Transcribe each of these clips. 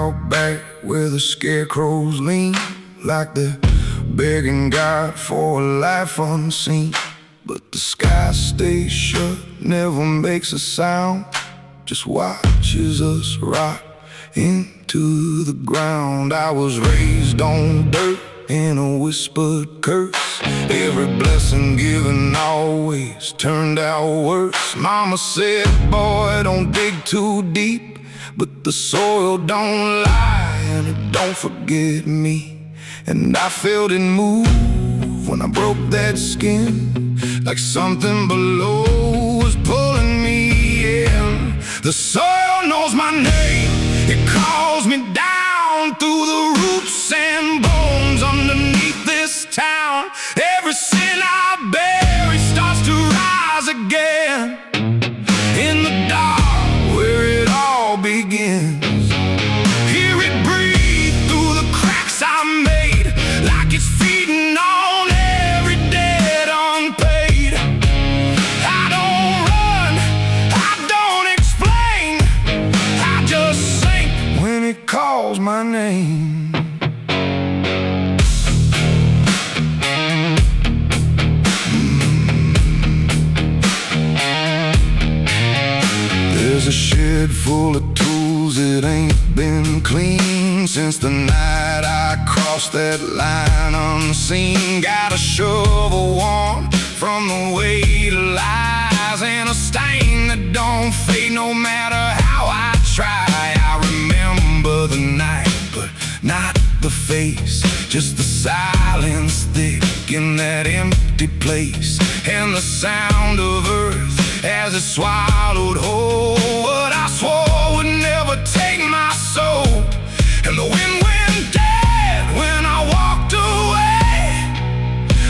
out back where the scarecrows lean, like they're begging God for a life unseen. But the sky stays shut, never makes a sound, just watches us rot into the ground. I was raised on dirt in a whispered curse. Every blessing given always turned out worse. Mama said, boy, don't dig too deep, but the soil don't lie and it don't forget me. And I felt it move when I broke that skin, like something below was pulling me in. The soil knows my name, it calls me down through the roots and bones underneath this town. Every sin I bear, it starts to rise again in the dark where it all begins. Hear it breathe through the cracks I made, like it's feeding on every debt unpaid. I don't run, I don't explain, I just sink when it calls my name. There's a shed full of tools that ain't been clean since the night I crossed that line unseen. Got a shovel worn from the weight of lies, and a stain that don't fade no matter how I try. I remember the night, but not the face, just the silence thick in that empty place, and the sound of earth as it swallowed whole what I swore would never take my soul. And the wind went dead when I walked away,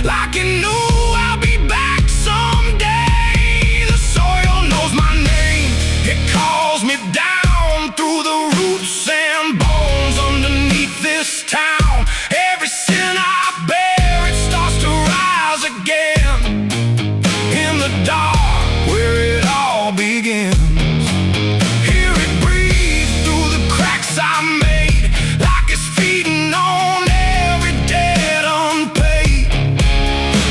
like it knew I'll be back someday. The soil knows my name, it calls me down through the roots and bones underneath this town. Every sin I bear, it starts to rise again in the dark where it all begins. Hear it breathe through the cracks I made, like it's feeding on every debt unpaid.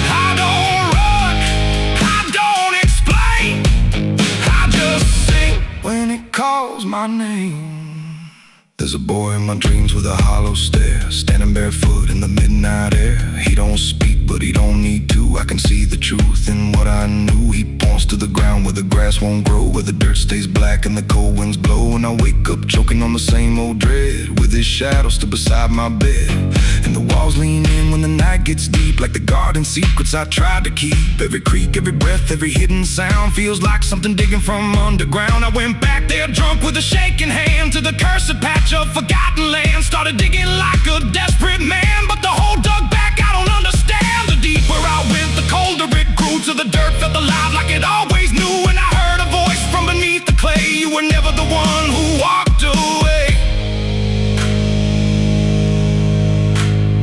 I don't run, I don't explain, I just sing when it calls my name. There's a boy in my dreams with a hollow stare, standing barefoot in the midnight air. He don't speak, but he don't need to. I can see the truth in what I knew. He points to the ground where the grass won't grow, where the dirt stays black and the cold winds blow. And I wake up choking on the same old dread, with his shadow still beside my bed. And the walls lean in when the night gets deep, like the garden secrets I tried to keep. Every creak, every breath, every hidden sound feels like something digging from underground. I went back there drunk with a shaking hand to the cursed patch of forgotten land. Started digging like a desperate man, but the hole dug back, I don't understand. The deeper I went, the colder it grew, till the dirt felt alive like it always knew. And I heard a voice from beneath the clay, you were never the one who walked away.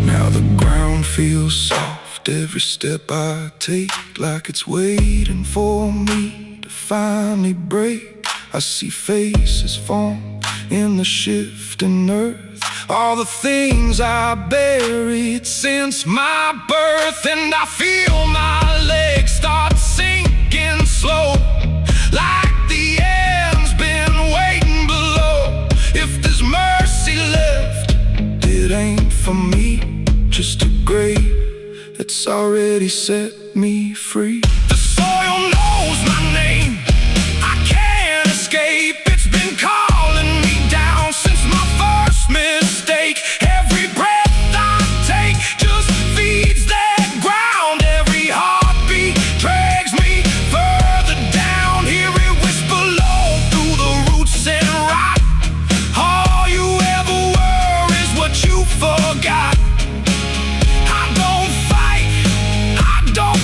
Now the ground feels soft, every step I take, like it's waiting for me to finally break. I see faces form in the shifting earth, all the things I buried since my birth. And I feel my legs start sinking slow, like the end's been waiting below. If there's mercy left, it ain't for me, just a grave that's already set me free. The soil knows my name, I can't escape. It's been calling me down since my first mistake. Every breath I take just feeds that ground. Every heartbeat drags me further down. Hear it whisper low through the roots and rot. All you ever were is what you forgot. I don't fight, I don't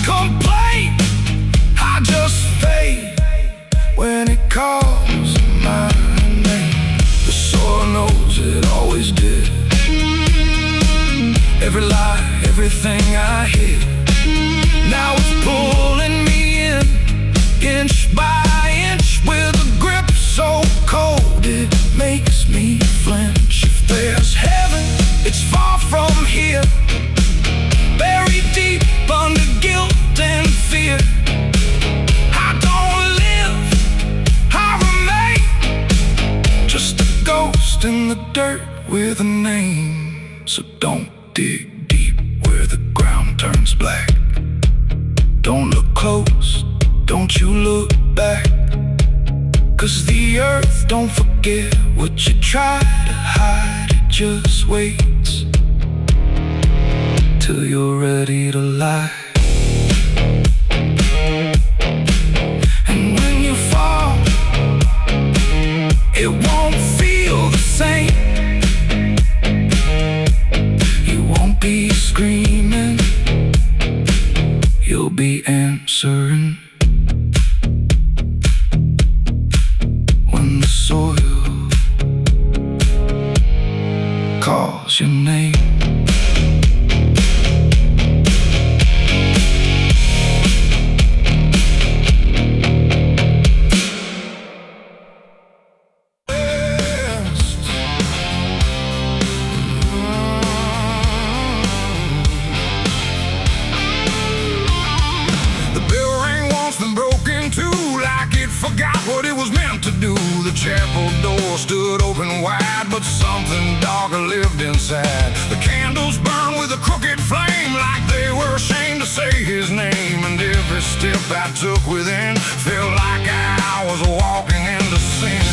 with a name. So don't dig deep where the ground turns black. Don't look close, don't you look back, 'cause the earth don't forget what you try to hide. It just waits till you're ready to lie. And when you fall, it won't feel the same. You won't be screaming, you'll be answering. When the soil calls your name. Forgot what it was meant to do. The chapel door stood open wide, but something darker lived inside. The candles burned with a crooked flame, like they were ashamed to say his name. And every step I took within felt like I was walking into sin.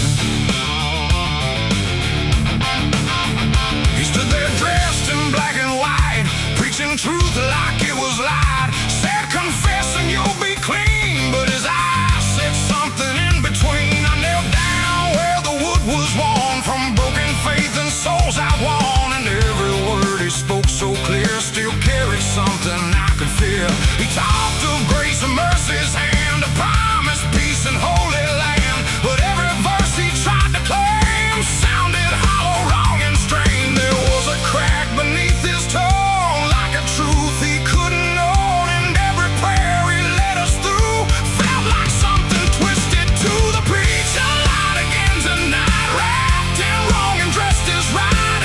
He stood there dressed in black and white, preaching truth like it was lied. Said, confessing you'll be clean, but his eyes said something in between. I knelt down where the wood was worn from broken faith and souls I won. And every word he spoke so clear still carried something I could feel. He talked of grace and mercy's hand, a promise, peace and holy land. But every verse he tried to claim sounded hollow, wrong and strained. There was a crack beneath his tone, like a truth he couldn't own. And every prayer he led us through felt like something twisted to the preacher. Light again tonight, wrapped in wrong and dressed as right.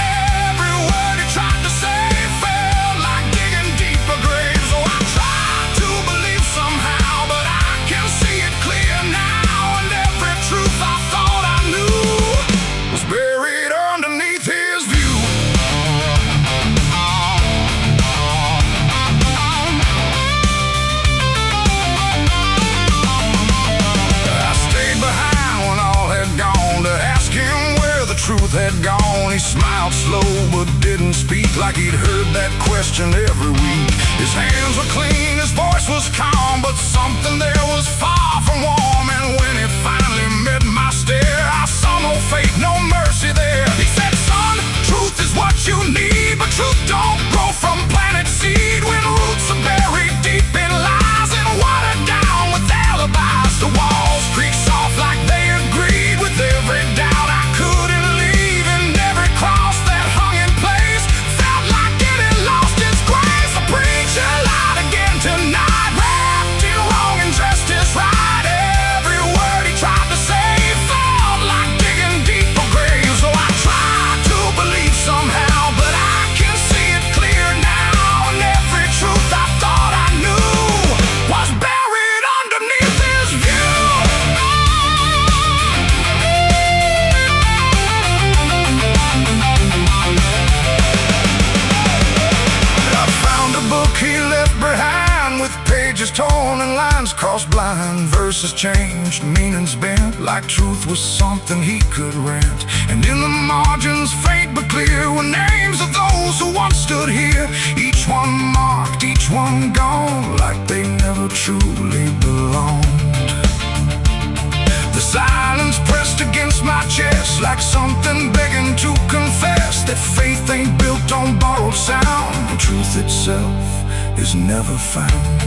Every word he tried to say felt like digging deeper graves. So I tried to believe somehow, but I can see it clear now. And every truth I thought I knew was buried underneath his view. I stayed behind when all had gone to ask him where the truth had gone. He smiled slow but didn't speak, like he'd heard that question every week. His hands were clean, his voice was calm, but something there was far from warm. And when he finally met my stare, I saw no faith, no mercy there. He said, son, truth is what you need, but truth don't grow from planted seed. When roots are buried deep in lies and watered down with alibis, the walls creak soft like they agreed with every doubt I couldn't leave. And every cross that hung in place felt like it had lost its grace. The preacher lied again tonight, wrapped in wrong and dressed as right. Every word he tried to say felt like digging deeper graves. So I tried to believe somehow, but I can see it clear now. And every truth I thought I knew was buried underneath his view. I found a book he left behind, with pages torn and lines crossed blind. Verses changed, meanings bent, like truth was something he could rent. And in the margins, faint but clear, were names of those who once stood here. Each one marked, each one gone, like they never truly belonged. The silence pressed against my chest, like something begging to confess that faith ain't built on borrowed sound, and truth itself is never found.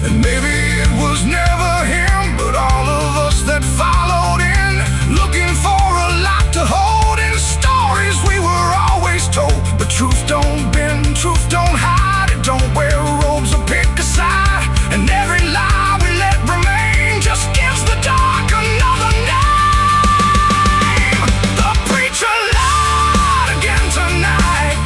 And maybe it was never him, but all of us that followed in, looking for a lot to hold in stories we were always told. But truth don't bend, truth don't hide, it don't wear robes or pick a side. And every lie we let remain just gives the dark another name. The preacher lied again tonight,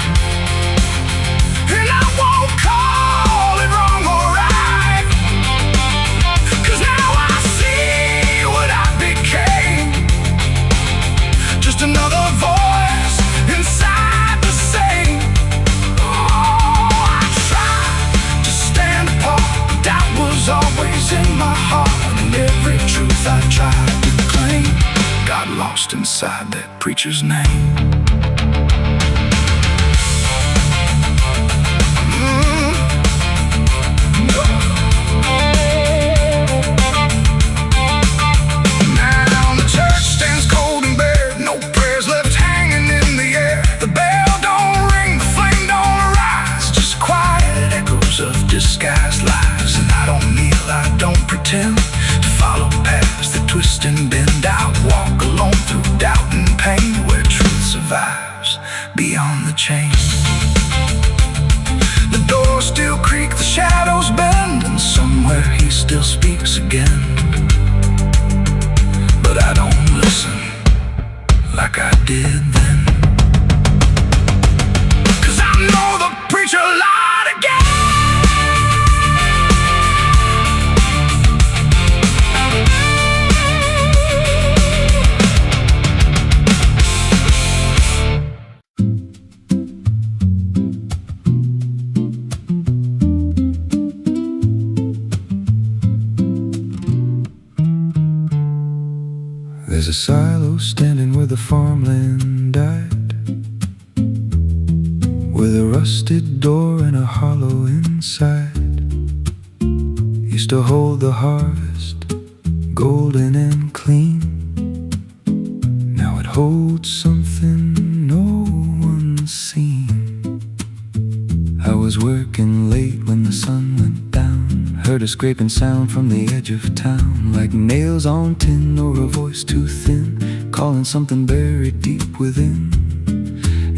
I tried to claim got lost inside that preacher's name. Now the church stands cold and bare, no prayers left hanging in the air. The bell don't ring, the flame don't rise, just quiet echoes of disguised lies. And I don't kneel, I don't pretend to follow paths that twist and bend. I walk alone through doubt and pain, where truth survives beyond the chain. The doors still creak, the shadows bend, and somewhere he still speaks again. But I don't listen like I did then, 'cause I know the preacher lied again. There's a silo standing where the farmland died, with a rusted door and a hollow inside. Used to hold the harvest, golden and clean. Now it holds something no one's seen. I was working late when the sun went down, heard a scraping sound from the edge of town, like nails on tin or a voice too thin, calling something buried deep within.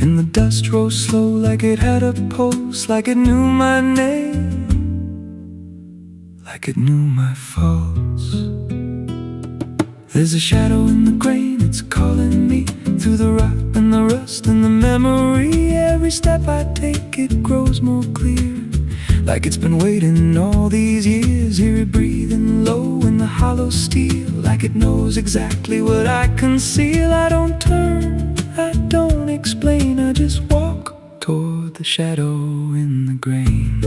And the dust rose slow like it had a pulse, like it knew my name, like it knew my faults. There's a shadow in the grain, it's calling me through the rot and the rust and the memory. Every step I take, it grows more clear, like it's been waiting all these years. Hear it breathing low in the hollow steel, like it knows exactly what I conceal. I don't turn, I don't explain, I just walk toward the shadow in the grain.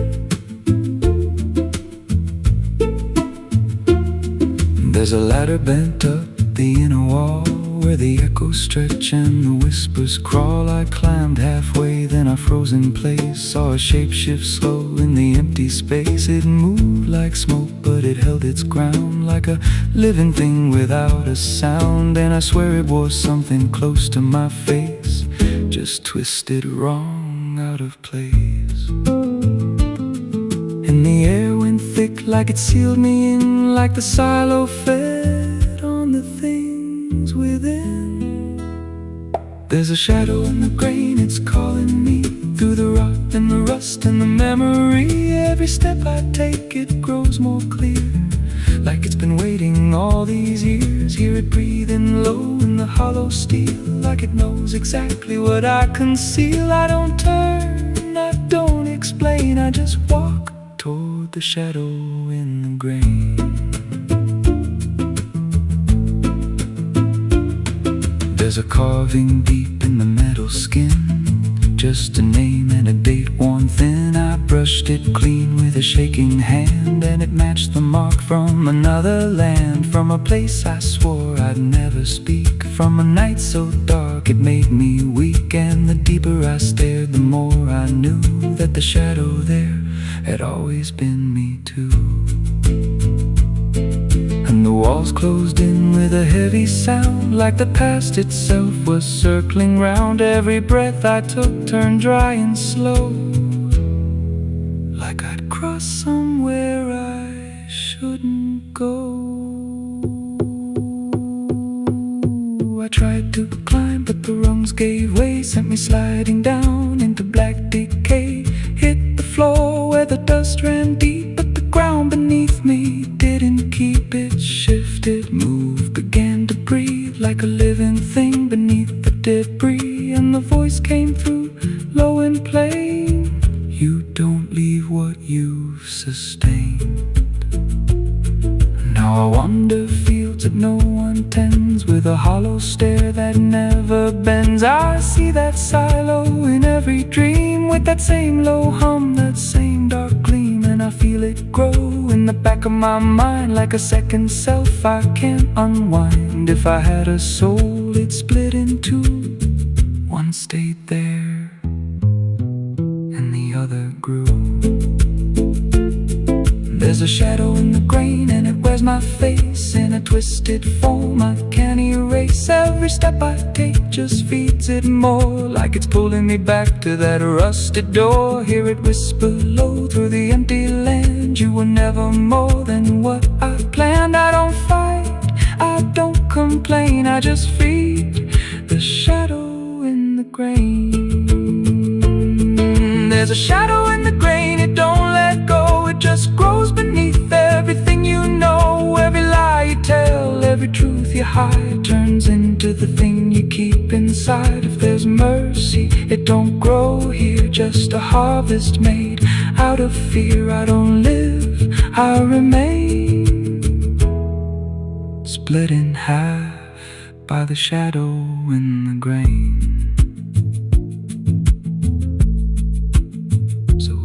There's a ladder bent up the inner wall, where the echoes stretch and the whispers crawl. I climbed halfway, then I froze in place, saw a shape shift slow in the empty space. It moved like smoke, but it held its ground, like a living thing without a sound. And I swear it was something close to my face, just twisted wrong, out of place. And the air went thick, like it sealed me in, like the silo fed on the things within. There's a shadow in the grain, it's calling me through the rot and the rust and the memory. Every step I take, it grows more clear, like it's been waiting all these years. Hear it breathing low in the hollow steel, like it knows exactly what I conceal. I don't turn, I don't explain, I just walk toward the shadow in the grain. There's a carving deep in the metal skin, just a name and a date worn thin. I brushed it clean with a shaking hand, and it matched the mark from another land, from a place I swore I'd never speak, from a night so dark it made me weak. And the deeper I stared, the more I knew that the shadow there had always been me too. And the walls closed in with a heavy sound, like the past itself was circling round. Every breath I took turned dry and slow, like I'd crossed somewhere I shouldn't go. I tried to climb, but the rungs gave way, sent me sliding down into black decay. Hit the floor where the dust ran deep, but the ground beneath me didn't keep. It shifted, moved, began to breathe, like a living thing beneath the debris. And the voice came through, low and plain: you don't leave what you've sustained. Now I wander fields that no one tends, with a hollow stare that never bends. I see that silo in every dream, with that same low hum, that same dark gleam, and I feel it grow in in the back of my mind like a second self I can't unwind. If I had a soul, it'd split in two. One stayed there and the other grew. There's a shadow in the grain and it wears my face in a twisted form I can't erase. Every step I take just feeds it more, like it's pulling me back to that rusted door. Hear it whisper low through the empty land, you were never more than what I planned. I don't fight, I don't complain, I just feed the shadow in the grain. There's a shadow in the grain, it don't let go, it just grows beneath everything you know. Every lie you tell, every truth you hide, turns into the thing you keep inside. If there's mercy, it don't grow here, just a harvest made out of fear. I don't live, I remain, split in half by the shadow in the grain.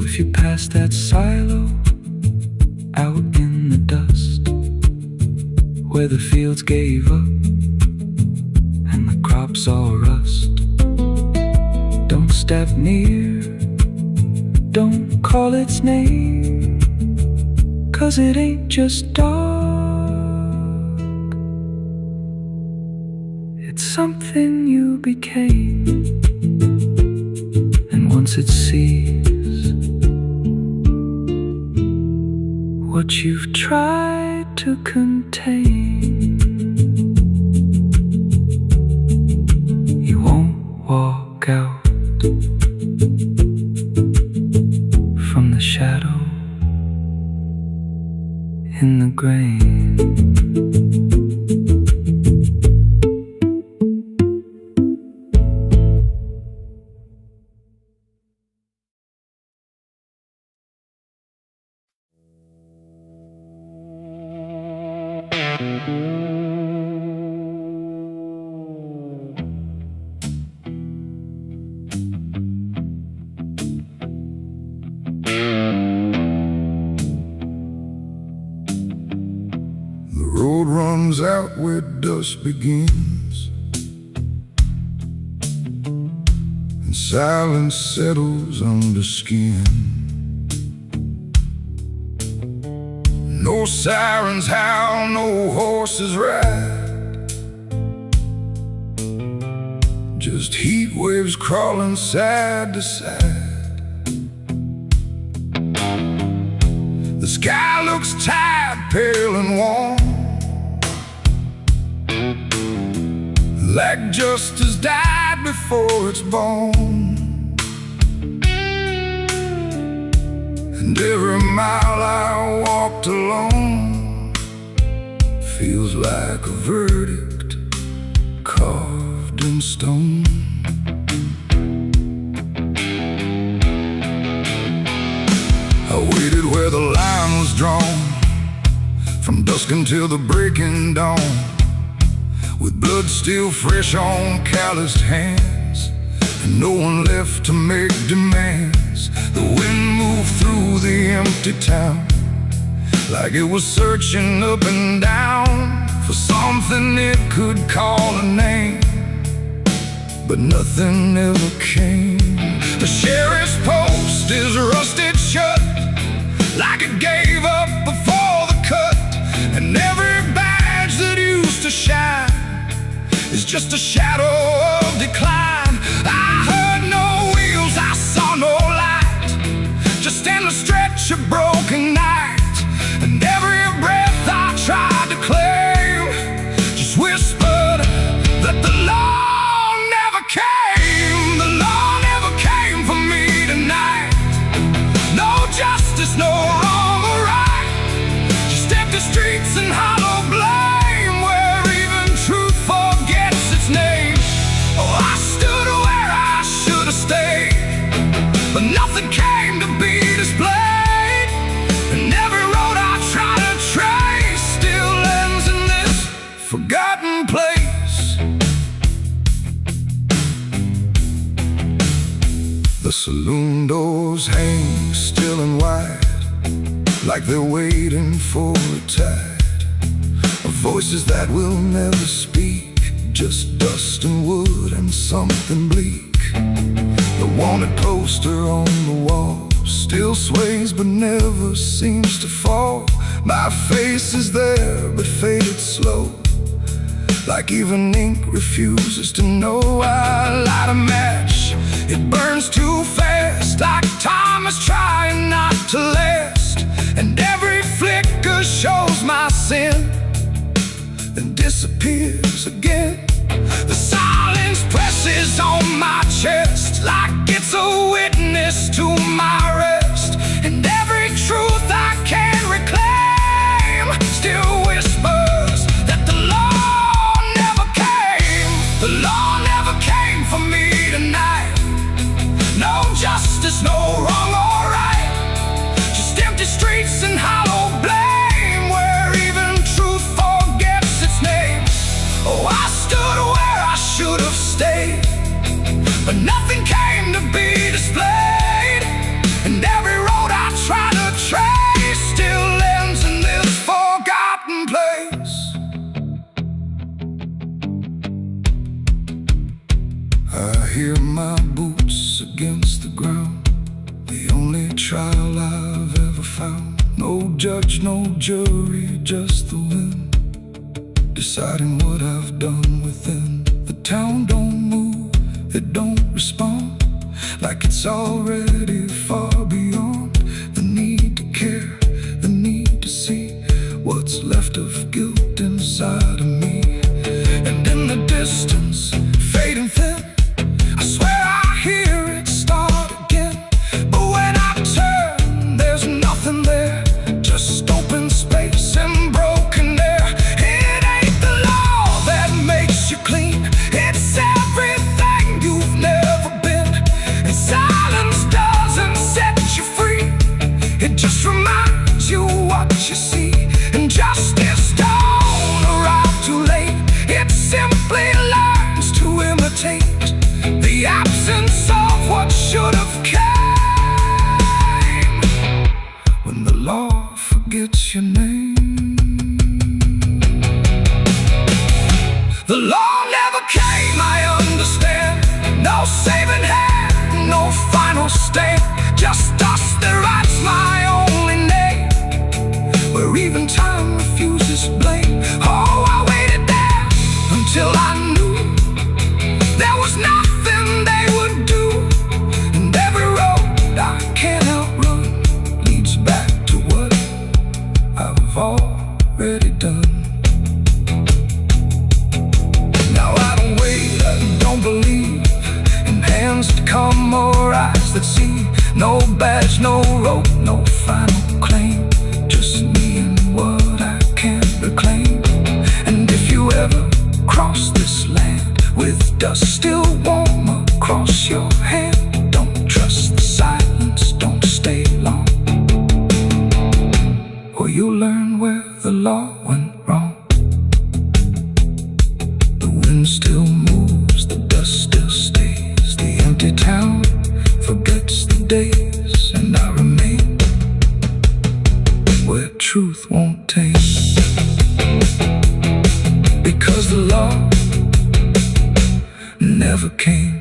If you pass that silo out in the dust, where the fields gave up and the crops all rust, don't step near, don't call its name, 'cause it ain't just dark, it's something you became. And once it sees what you've tried to contain, you won't walk out from the shadow in the grain. The road runs out where dusk begins, and silence settles under skin. No sirens howl, no horses ride, just heat waves crawling side to side. The sky looks tired, pale and warm, like justice died before it's born. And every mile I walked alone feels like a verdict carved in stone. I waited where the line was drawn, from dusk until the breaking dawn, with blood still fresh on calloused hands, and no one left to make demands. The wind moved through the empty town, like it was searching up and down for something it could call a name, but nothing ever came. The sheriff's post is rusted shut, like it gave up before the cut, and every badge that used to shine is just a shadow of decline. I heard no wheels, I saw no light, just endless stretch of broken night. And every breath I tried to claim just whispered that the law never came. The law never came for me tonight. No justice, no wrong or right, just empty streets and hollow blame, where even truth forgets its name. Oh, I stood where I should have stayed, but nothing came to be displayed. And every road I try to trace still ends in this forgotten place. The saloon doors hang still and wide, like they're waiting for a tide of voices that will never speak, just dust and wood and something bleak. The wanted poster on the wall still sways but never seems to fall. My face is there but faded slow, like even ink refuses to know. I light a match, it burns too fast, like time is trying not to last. And every flicker shows my sin, then disappears again. The silence presses on my chest, like it's a witness to my rest. And every truth I can't reclaim still whispers that the law never came. The law never came for me tonight. No justice, no wrong or right, just empty streets and hollow blame, where even truth forgets its name. Oh, I stood where I should have stayed, but nothing came to be displayed. And every road I try to trace still ends in this forgotten place. I hear my boots against the ground, the only trial I've ever found. No judge, no jury, just the wind deciding what I've done within. The town don't move, it don't respond, like it's already far beyond the need to care, the need to see what's left of guilt inside of me. And in the distance, fading thin, I swear I hear it start again. But when I turn, there's nothing there, just open space and broken air. It ain't the law that makes you clean, it's everything you've never been. And silence doesn't set you free, it just reminds you what you see. And justice don't arrive too late, it simply learns to imitate the absence of what should have came. When the law forgets your name. The law never came, I understand. No saving hand, no final stand, just dust that writes my only name, where even time refuses blame. Oh, I waited there until I knew there was nothing they would do. And every road I can't outrun leads back to what I've already done. Now I don't wait, I don't believe in hands that come or eyes that see. No badge, no rope, no final claim, just me and what I can't reclaim. And if you ever cross this land with dust still warm across your hand, don't trust the silence, don't stay long, or you'll learn where the law went wrong. The wind still moves, the dust still stays, the empty town forgets the days, and I remain where truth won't taste, because the law never came.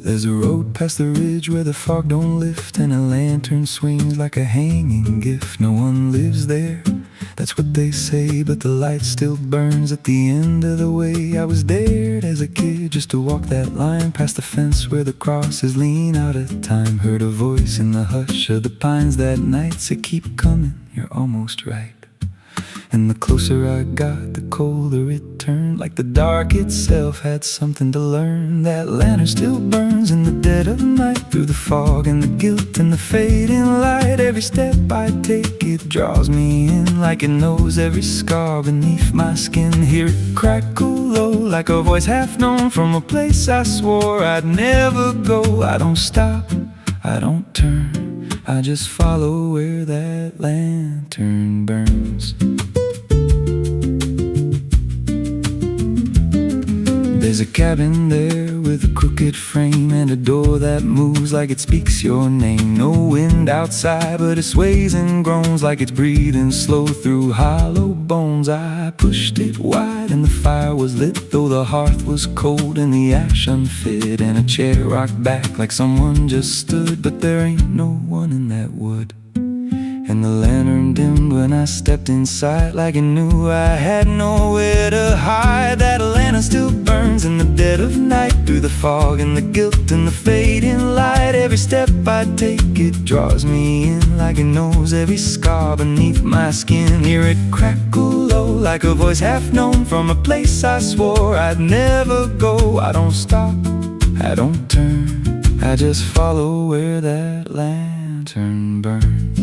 There's a road past the ridge where the fog don't lift, and a lantern swings like a hanging gift. No one lives there, that's what they say, but the light still burns at the end of the way. I was dared as a kid just to walk that line past the fence where the crosses lean out of time. Heard a voice in the hush of the pines that night say, keep coming, you're almost right. And the closer I got, the colder it turned, like the dark itself had something to learn. That lantern still burns in the dead of night, through the fog and the guilt and the fading light. Every step I take, it draws me in, like it knows every scar beneath my skin. Hear it crackle low, like a voice half known, from a place I swore I'd never go. I don't stop, I don't turn, I just follow where that lantern burns. There's a cabin there with a crooked frame, and a door that moves like it speaks your name. No wind outside, but it sways and groans like it's breathing slow through hollow bones. I pushed it wide and the fire was lit, though the hearth was cold and the ash unfit. And a chair rocked back like someone just stood, but there ain't no one in that wood. And the lantern dimmed when I stepped inside, like it knew I had nowhere to hide. That lantern still burns in the dead of night, through the fog and the guilt and the fading light. Every step I take, it draws me in, like it knows every scar beneath my skin. Hear it crackle low, like a voice half known, from a place I swore I'd never go. I don't stop, I don't turn, I just follow where that lantern burns.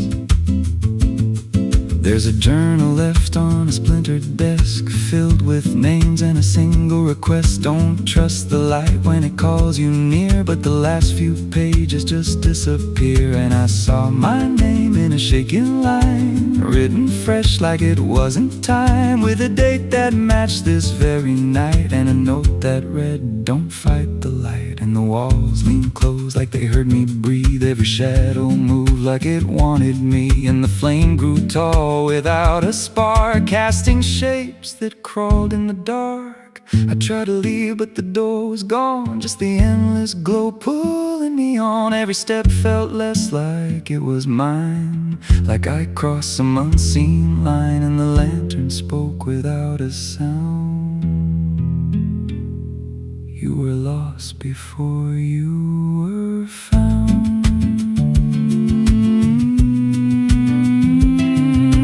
There's a journal left on a splintered desk, filled with names and a single request. Don't trust the light when it calls you near, but the last few pages just disappear. And I saw my name in a shaking line, written fresh like it wasn't time, with a date that matched this very night, and a note that read, "Don't fight the light." And the walls leaned close like they heard me breathe. Every shadow moved like it wanted me, and the flame grew tall without a spark, casting shapes that crawled in the dark. I tried to leave, but the door was gone, just the endless glow pulling me on. Every step felt less like it was mine, like I crossed some unseen line. And the lantern spoke without a sound. You were lost before you were found.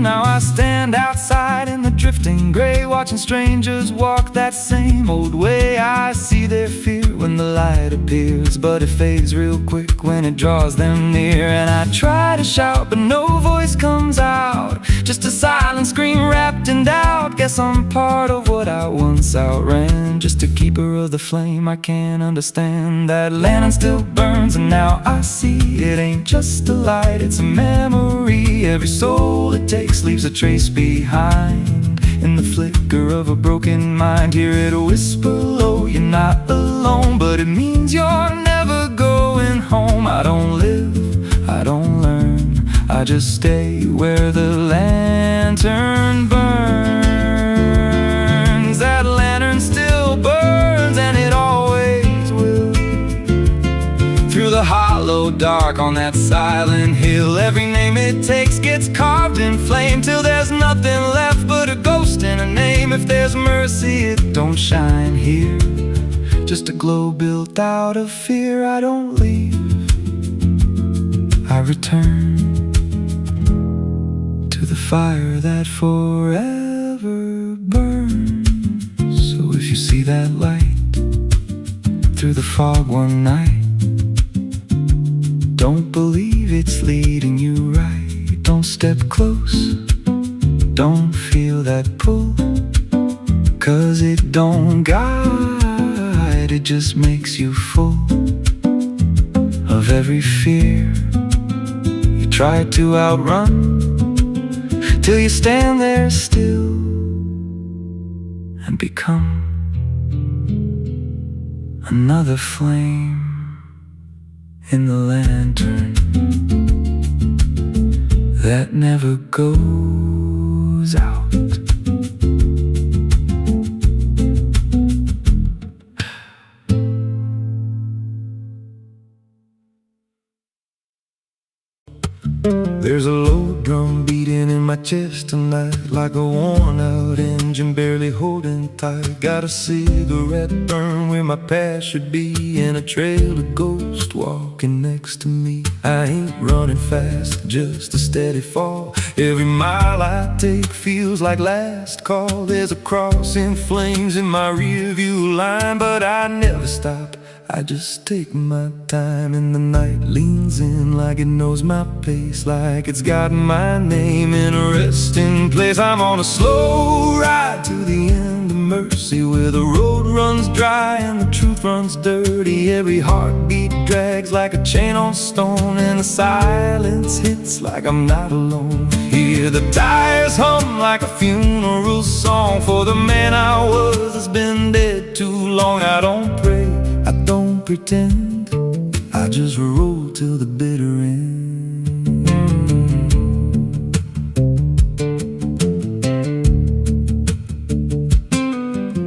Now I stand outside in the drifting gray, watching strangers walk that same old way. I see their fear when the light appears, but it fades real quick when it draws them near. And I try to shout, but no voice comes out, just a silent scream wrapped in doubt. Guess I'm part of what I once outran, just a keeper of the flame I can't understand. That lantern still burns, and now I see it ain't just a light, it's a memory. Every soul it takes leaves a trace behind, in the flicker of a broken mind. Hear it whisper low, you're not alone, but it means you're never going home. I don't live, I don't learn, I just stay where the lantern burns. That lantern still burns, and it always will, through the hollow dark on that silent hill. Every name it takes gets carved in flame, till there's nothing left but a ghost and a name. If there's mercy, it don't shine here, just a glow built out of fear. I don't leave, I return to the fire that forever burns. So if you see that light through the fog one night, don't believe it's leading you right. Don't step close, don't feel that pull, 'cause it don't guide, it just makes you full of every fear you try to outrun, till you stand there still and become another flame in the lantern that never goes out. There's a low drum beating in my chest tonight, like a worn-out engine barely holding tight. Got a cigarette burn where my past should be, and a trail of ghosts walking next to me. I ain't running fast, just a steady fall. Every mile I take feels like last call. There's a cross in flames in my rearview line, but I never stop, I just take my time. And the night leans in like it knows my pace, like it's got my name in a resting place. I'm on a slow ride to the end of mercy, where the road runs dry and the truth runs dirty. Every heartbeat drags like a chain on stone, and the silence hits like I'm not alone. Hear the tires hum like a funeral song for the man I was that's been dead too long. I don't pray, I don't pretend, I just roll till the bitter end.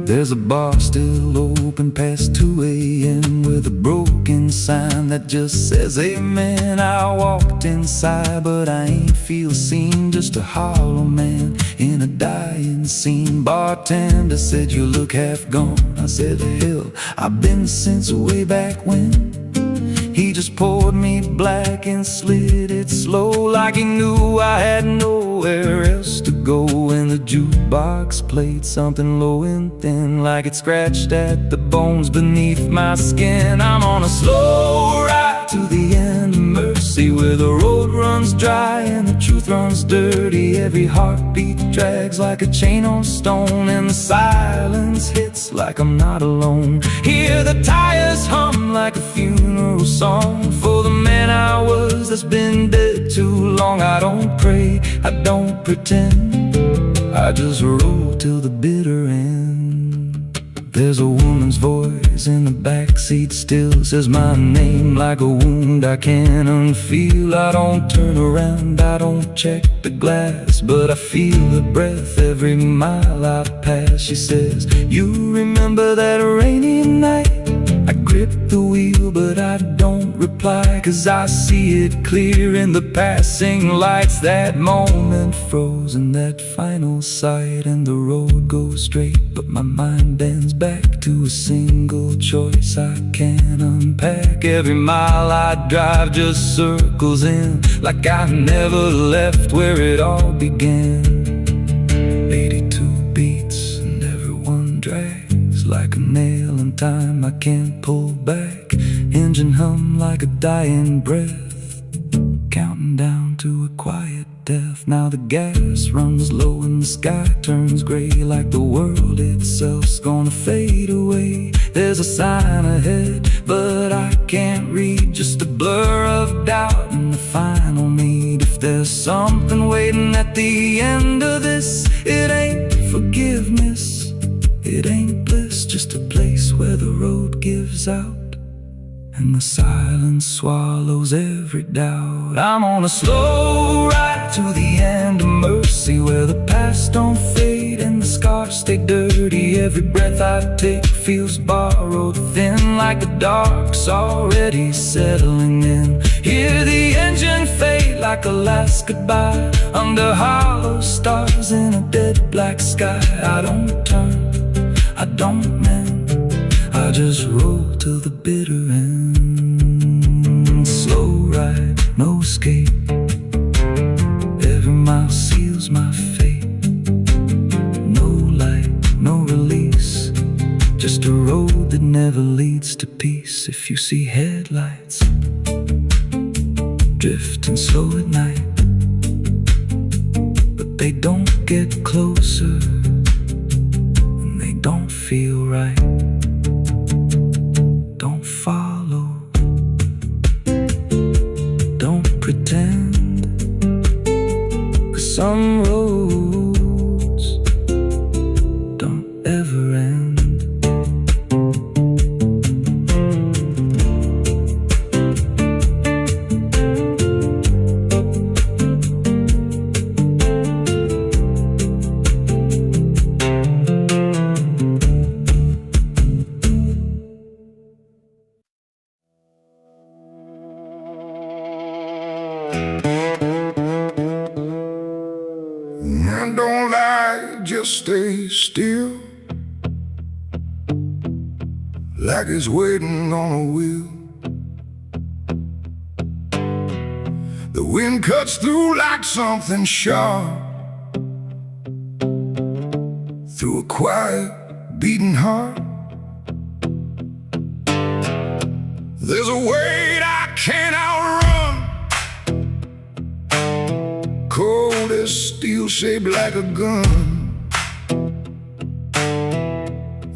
There's a bar still open past 2 a.m. with a broken sign that just says amen. I walked inside but I ain't feel seen, just a hollow man in a dying scene. Bartender said you look half gone. I said hell, I've been since way back when. He just poured me black and slid it slow, like he knew I had nowhere else to go. And the jukebox played something low and thin, like it scratched at the bones beneath my skin. I'm on a slow ride to the end of mercy, where the road runs dry and the truth runs dirty. Every heartbeat drags like a chain on stone, and the silence hits like I'm not alone. Hear the tires hum like a funeral song for the man I was that's been dead too long. I don't pray, I don't pretend, I just roll till the bitter end. There's a woman's voice in the backseat still, says my name like a wound I can't unfeel. I don't turn around, I don't check the glass, but I feel her breath every mile I pass. She says, you remember that rainy night? I grip the wheel but I don't reply, 'cause I see it clear in the passing lights. That moment frozen, that final sight, and the road goes straight but my mind bends back to a single choice I can't unpack. Every mile I drive just circles in, like I never left where it all began. 82 beats and everyone drags like a nail in time I can't pull back. Engine hum like a dying breath, counting down to a quiet death. Now the gas runs low and the sky turns gray, like the world itself's gonna fade away. There's a sign ahead but I can't read, just a blur of doubt and the final need. If there's something waiting at the end of this, it ain't forgiveness, it ain't bliss, just a place where the road gives out and the silence swallows every doubt. I'm on a slow ride to the end of mercy, where the past don't fade and the scars stay dirty. Every breath I take feels borrowed thin, like the dark's already settling in. Hear the engine fade like a last goodbye, under hollow stars in a dead black sky. I don't turn, I don't mend, I just roll till the bitter end. Slow ride, no escape, every mile seals my fate. No light, no release, just a road that never leads to peace. If you see headlights drifting slow at night, but they don't get closer and they don't feel right, don't follow, don't pretend, 'cause some roads don't ever end. don't lie, just stay still, like it's waiting on a wheel. The wind cuts through like something sharp, through a quiet, beating heart. There's a weight I can't outrun, cold as steel, shaped like a gun.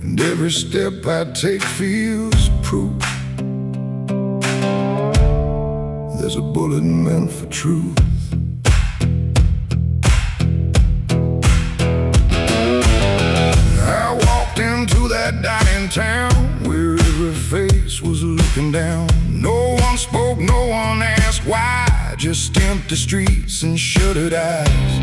And every step I take feels proof there's a bullet meant for truth. I walked into that dining town where every face was looking down. No one spoke, no one asked why, just empty streets and shuttered eyes.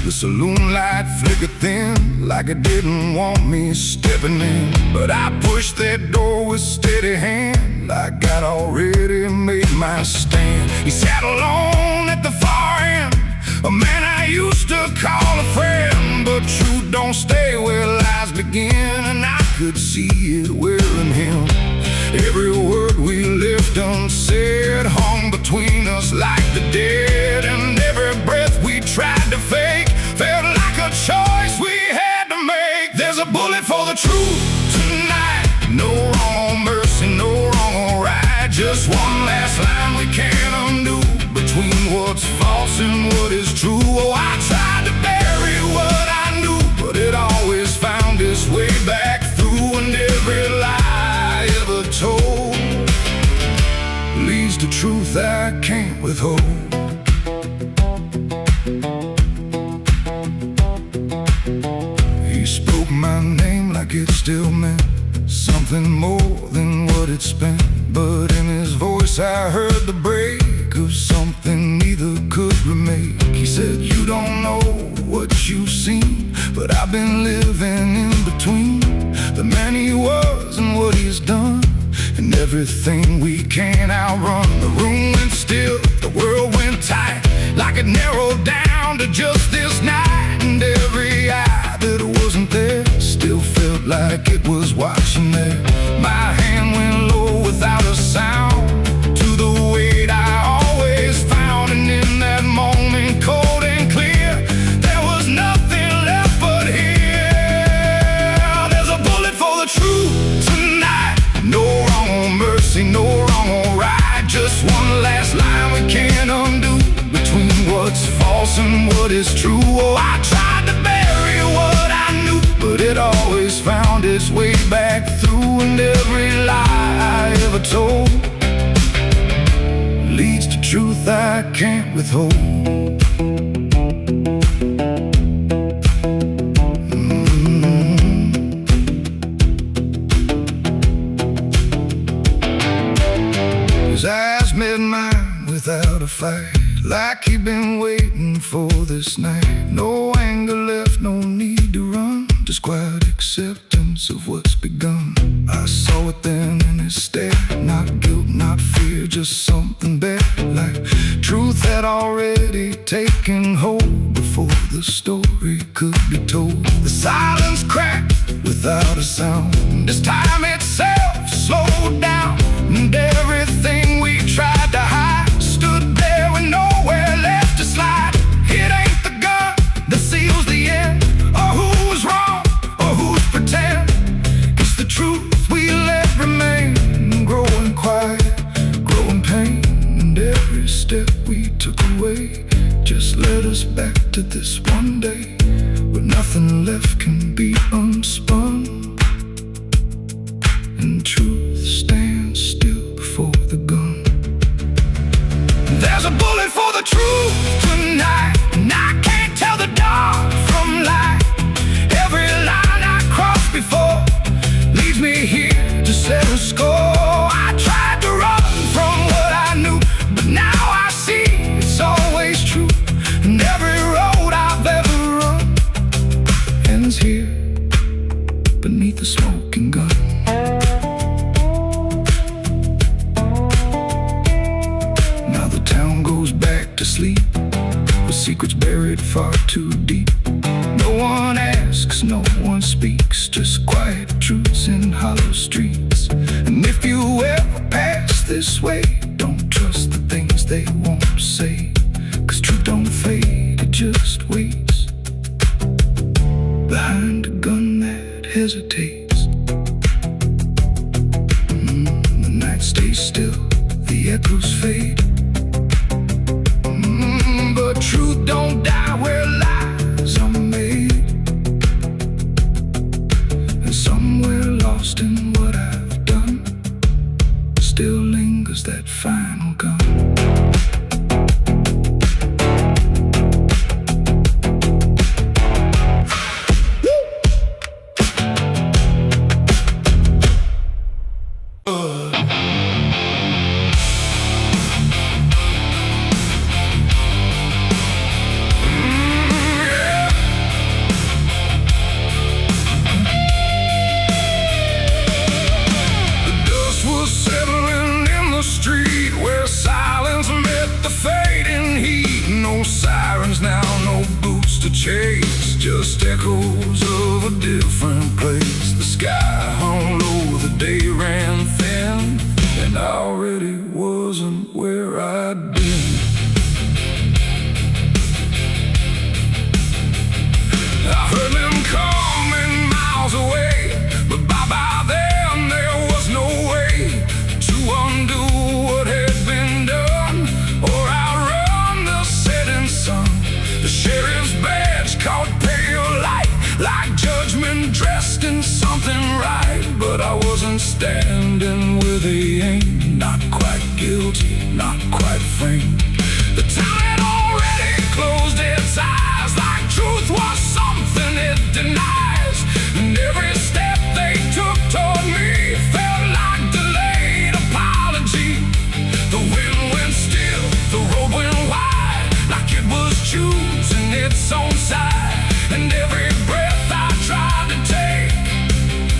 The saloon light flickered thin, like it didn't want me stepping in. But I pushed that door with steady hand, like I'd already made my stand. He sat alone at the far end, a man I used to call a friend. But truth don't stay where lies begin, and I could see it wearing him. Every word we left unsaid hung between us like the dead. And every breath we tried to fake felt like a choice we had to make. There's a bullet for the truth tonight, no wrong or mercy, no wrong or right. Just one last line we can't undo, between what's false and what is true. Oh, I tried to bury what I knew, but it always found its way back through. And every lie ever told leads to truth I can't withhold. He spoke my name like it still meant something more than what it spent. But in his voice I heard the break of something neither could remake. He said, you don't know what you've seen, but I've been living in between the man he was and what he's done, and everything we can't outrun. The room went still, the world went tight, like it narrowed down to just this night. And every eye that wasn't there still felt like it was watching there. My hand went low without a sound to the weight I always found. And in that moment, cold and clear, there was nothing left but here. There's a bullet for the truth tonight, no wrong or mercy, no wrong or right. Just one last line we can't undo, between what's false and what is true. Oh, I tried to bury what I knew, but it always found its way back through. And every lie I ever told leads to truth I can't withhold. His eyes met mine without a fight, like he'd been waiting for this night. No anger left, no need to run, just quiet acceptance of what's begun. I saw it then in his stare, not guilt, not fear, just something better, like truth had already taken hold before the story could be told. The silence cracked without a sound, as time itself slowed down, and everything we tried to hide stood there with nowhere left to slide. It ain't the gun that seals the end, or who's wrong, or who's pretend. It's the truth we let remain, growing quiet, growing pain. And every step we took away just led us back to this one day, where nothing left can be unspun, and truth stands still before the gun. There's a bullet for the truth tonight, and I can't tell the dark from light. Every line I crossed before leads me here to settle score. I tried to run from what I knew, but now I see it's always true. And every road I've ever run ends here beneath the smoking gun. Now the town goes back to sleep, with secrets buried far too deep. No sirens now, no boots to chase, just echoes of a different place. The sky hung low, the day ran thin, and I already wasn't where I'd been. I heard them coming miles away, but by then there was no way to undo what had been done or outrun the setting sun. The sheriff's badge caught pale light, like judgment dressed in something right. But I wasn't standing where they aimed, not quite guilty, not quite framed. The town had already closed its eyes, like truth was something it denies. And every step they took toward me felt like delayed apology. The wind went still, the road went wide, like it was choosing its own side. And every breath I tried to take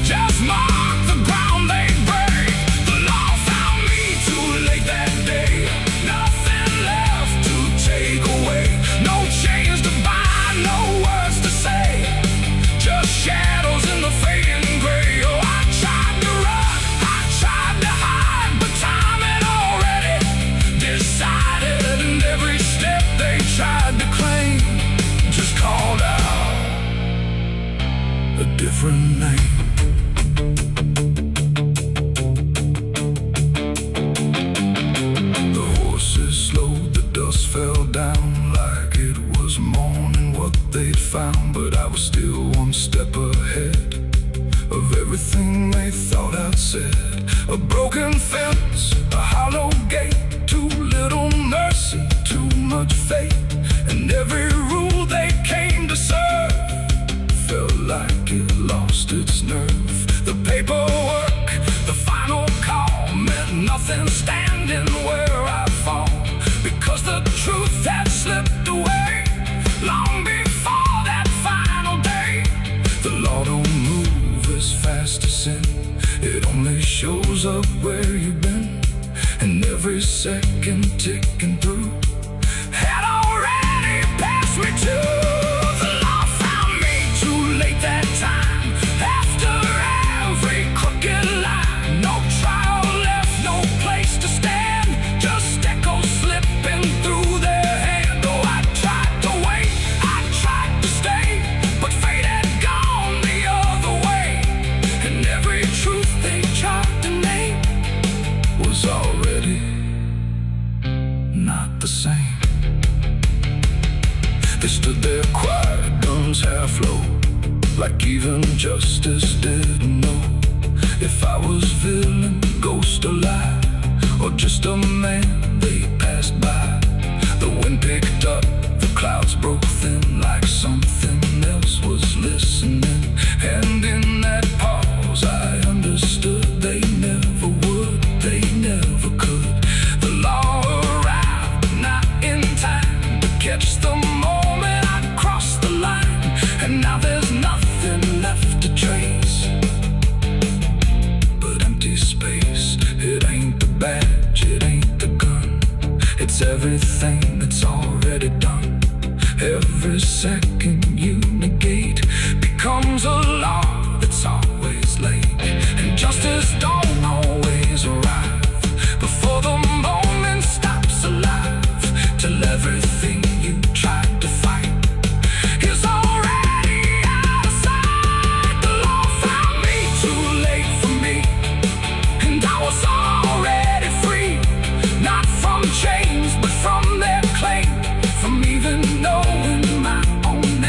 just marked the ground they break. The law found me too late that day, nothing left to take away. No chains to bind, no words to say, just shadows in the fading gray. Oh, I tried to run, I tried to hide, but time had already decided. And every step they tried to claim just called out a different name. The horses slowed, the dust fell down like it was morning what they'd found. But I was still one step ahead of everything they thought I'd said. A broken fence, a hollow gate, too little mercy, too much fate. And every rule they came to serve felt like it lost its nerve. The paperwork, the final call, meant nothing standing where I fall, because the truth had slipped away long before that final day. The law don't move as fast as sin, it only shows up where you've been. And every second ticking through had already passed me too. The law found me too late that time, after every crooked line. No trial left, no place to stand, just echoes slipping through their hand. Oh, I tried to wait, I tried to stay, but fate had gone the other way. And every truth they tried to name was already not the same. They stood there quiet, guns half low, like even justice didn't know if I was villain, ghost or lie, or just a man they passed by. The wind picked up, the clouds broke thin, like something else was listening. And in that pause I understood they never would, they never could. The law arrived, but not in time to catch the moment I crossed the line. And now there's nothing left to trace but empty space. It ain't the badge, it ain't the gun, it's everything that's already done. Every second you negate becomes a law that's always late. And justice don't always arrive before the moment stops alive, till everything you tried to fight is already out of sight. The law found me too late for me, and I was already free, not from chains but from their claim, from even knowing my own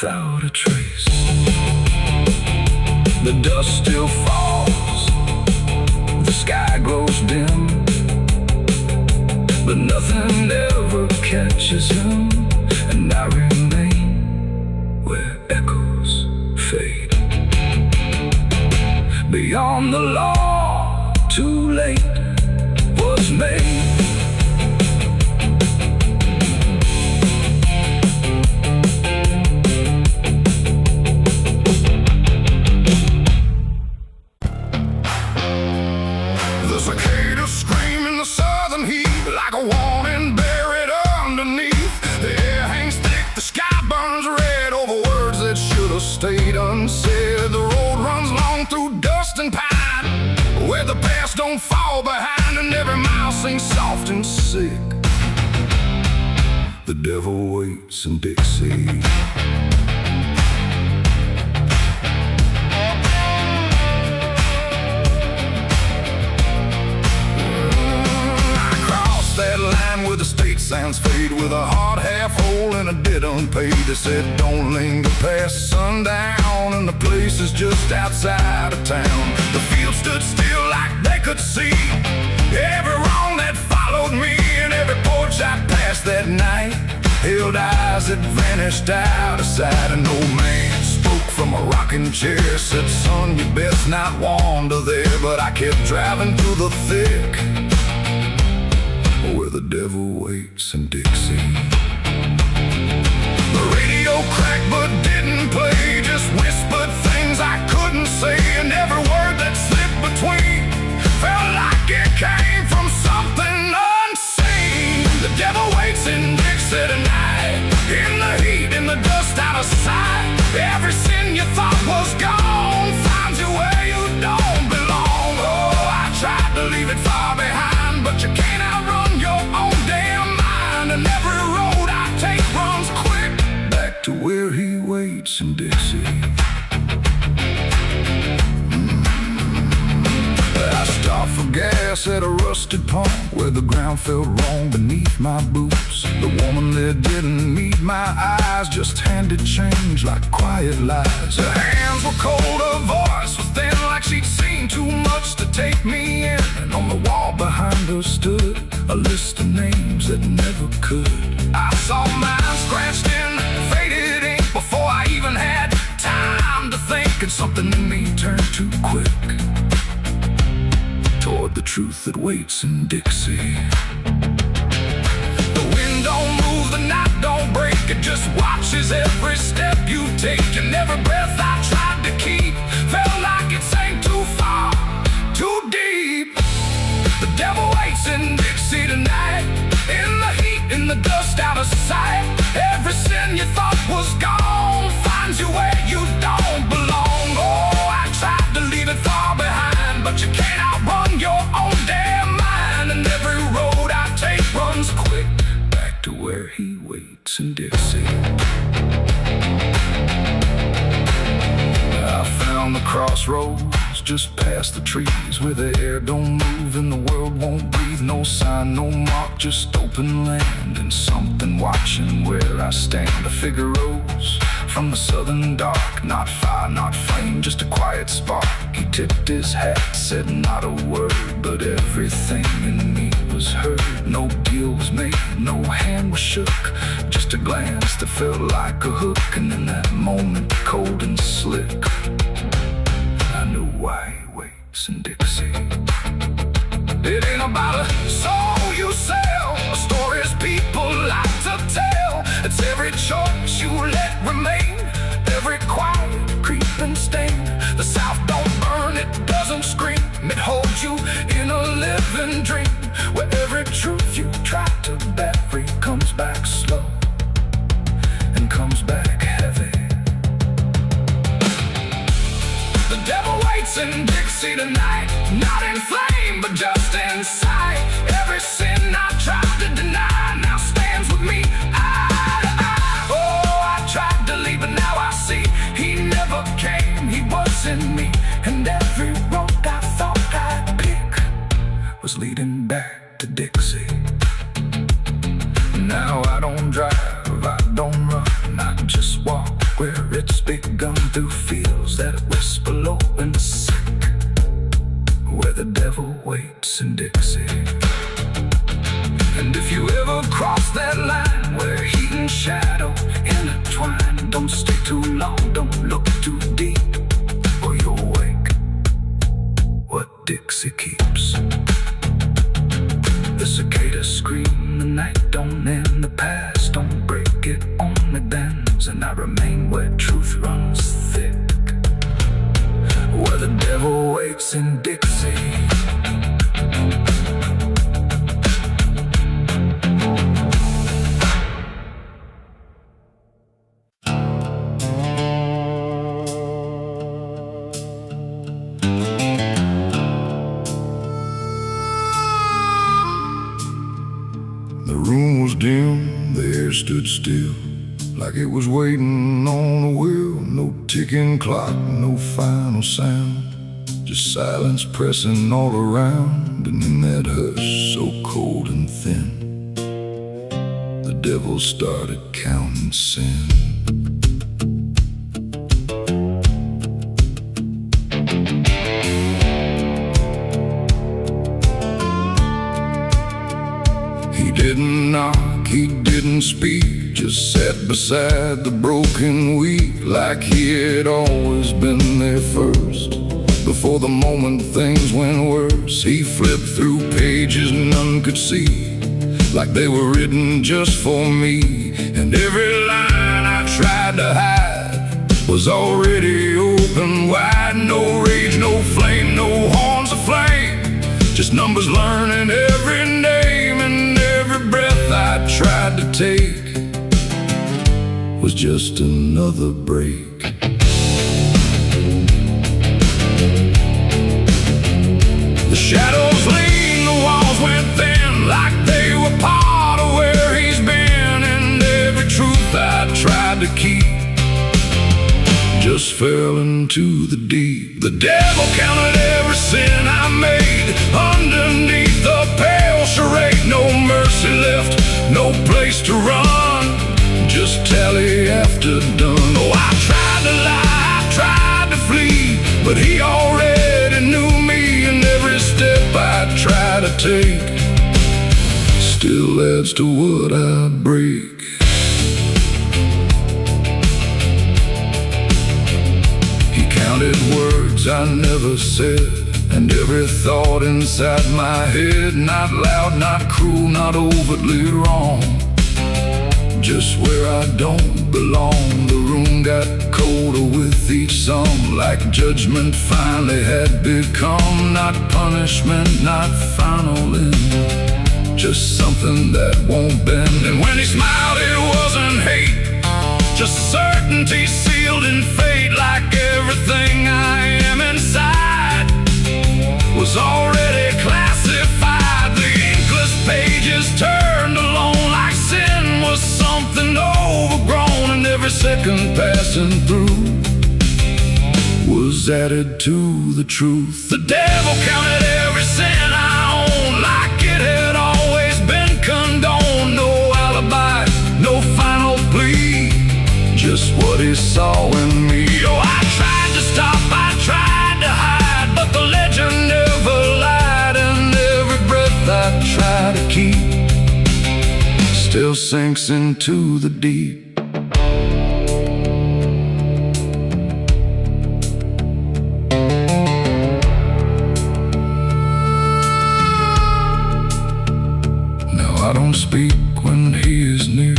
without a trace. The dust still falls, the sky grows dim, but nothing ever catches him, and I remain where echoes fade. Beyond the law, too late was made. The cicadas scream in the southern heat like a warning buried underneath. The air hangs thick, the sky burns red over words that should have stayed unsaid. The road runs long through dust and pine, where the past don't fall behind, and every mile sings soft and sick. The devil waits in Dixie. That line where the state signs fade, with a hard half hole and a debt unpaid. They said don't linger past sundown, and the place is just outside of town. The field stood still like they could see every wrong that followed me, and every porch I passed that night held eyes that vanished out of sight. An old man spoke from a rocking chair, said, son, you best not wander there. But I kept driving through the thick, where the devil waits in Dixie. The radio cracked but didn't play, just whispered things I couldn't say, and every word that slipped between felt like it came from something unseen. The devil waits in Dixie tonight, in the heat, in the dust, out of sight. Every sin you thought was gone finds you where you don't belong. Oh, I tried to leave it far behind, but you can't outrun your own damn mind, and every road I take runs quick back to where he waits in Dixie. I stopped for gas at a rusted pump, where the ground felt wrong beneath my boots. The woman there didn't meet my eyes, just handed change like quiet lies. Her hands were cold, her voice was thin, like she'd seen too much to take me in. And on the wall behind her stood a list of names that never could. I saw mine scratched in faded ink before I even had time to think, and something in me turned too quick toward the truth that waits in Dixie. The wind don't move, the night don't break, it just watches every step you take, and every breath I tried to keep felt like it sank too far, too deep. The devil waits in Dixie tonight, in the heat, in the dust, out of sight. Every sin you thought was gone finds you where you don't belong. Oh, I tried to leave it far behind, but you can't outrun your own damn mind, and every road I take runs quick back to where he waits in Dixie. I found the crossroads just past the trees, where the air don't move and the world won't breathe. No sign, no mark, just open land, and something watching where I stand. A figure rose from the southern dark, not fire, not flame, just a quiet spark. He tipped his hat, said not a word, but everything in me was heard. No deal was made, no hand was shook, just a glance that felt like a hook. And in that moment, cold and slick, I knew why he waits in Dixie. It ain't about a soul you sell, a stories people like to tell. It's every choice you let remain, every quiet creeping stain. The South don't burn, it doesn't scream, it holds you in a living dream, where every truth you try to bury comes back slow and comes back heavy. The devil waits in Dixie tonight, not in flame, but just in sight. Every sin I tried to deny now stands with me eye to eye. Oh, I tried to leave, but now I see he never came, he was in me. And every road I thought I'd pick was leading back to Dixie. Now I don't drive, I don't run, I just walk where begun through fields that west below and sick, where the devil waits in Dixie. And if you ever cross that line where heat and shadow intertwine, don't stay too long, don't look too deep, or you'll wake what Dixie keeps. The cicadas scream, the night don't end, the past don't break, it only bends, and I remain where truth runs thick, where the devil waits in Dixie. The room was dim, the air stood still, like it was waiting on a wheel. No ticking clock, no final sound, just silence pressing all around. And in that hush so cold and thin, the devil started counting sin. He didn't knock, he didn't speak, just sat beside the broken wheat, like he had always been there first. Before the moment things went worse, he flipped through pages none could see, like they were written just for me. And every line I tried to hide was already open wide. No rage, no flame, no horns of flame, just numbers learning every name. And every breath I tried to take was just another break. The shadows lean, the walls went thin, like they were part of where he's been. And every truth I tried to keep just fell into the deep. The devil counted every sin I made underneath the pale charade. No mercy left, no place to run, just tally after done. Oh, I tried to lie, I tried to flee, but he already knew me. And every step I try to take still adds to what I break. Counted words I never said, and every thought inside my head, not loud, not cruel, not overtly wrong, just where I don't belong. The room got colder with each song, like judgment finally had become not punishment, not final end, just something that won't bend. And when he smiled it wasn't hate, just certainty sealed in fate, like everything I am inside was already classified. The inkless pages turned alone, like sin was something overgrown. And every second passing through was added to the truth. The devil counted every sin I owned, like it had always been condoned. No alibi, no final plea, just what he saw in me. Oh, I tried to stop, I tried to hide, but the legend never lied. And every breath I try to keep still sinks into the deep. Now I don't speak when he is near,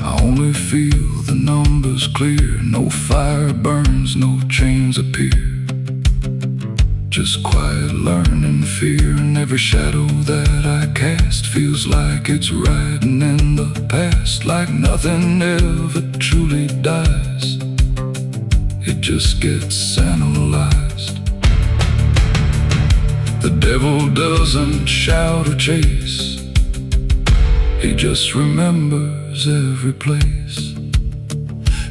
I only feel the numbers clear. No fire burns, no chains appear, just quiet learning fear. And every shadow that I cast feels like it's riding in the past, like nothing ever truly dies, it just gets analyzed. The devil doesn't shout or chase, he just remembers every place.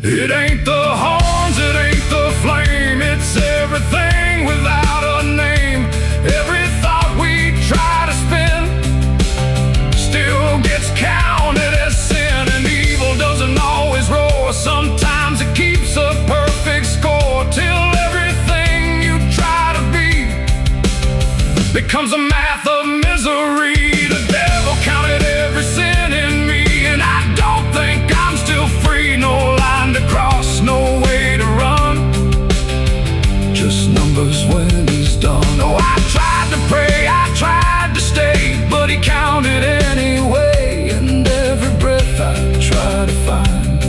It ain't the horns, it ain't the flame, it's everything without a name. Every thought we try to spin still gets counted as sin. And evil doesn't always roar, sometimes it keeps a perfect comes the math of misery. The devil counted every sin in me, and I don't think I'm still free. No line to cross, no way to run, just numbers when he's done. Oh, I tried to pray, I tried to stay, but he counted anyway. And every breath I try to find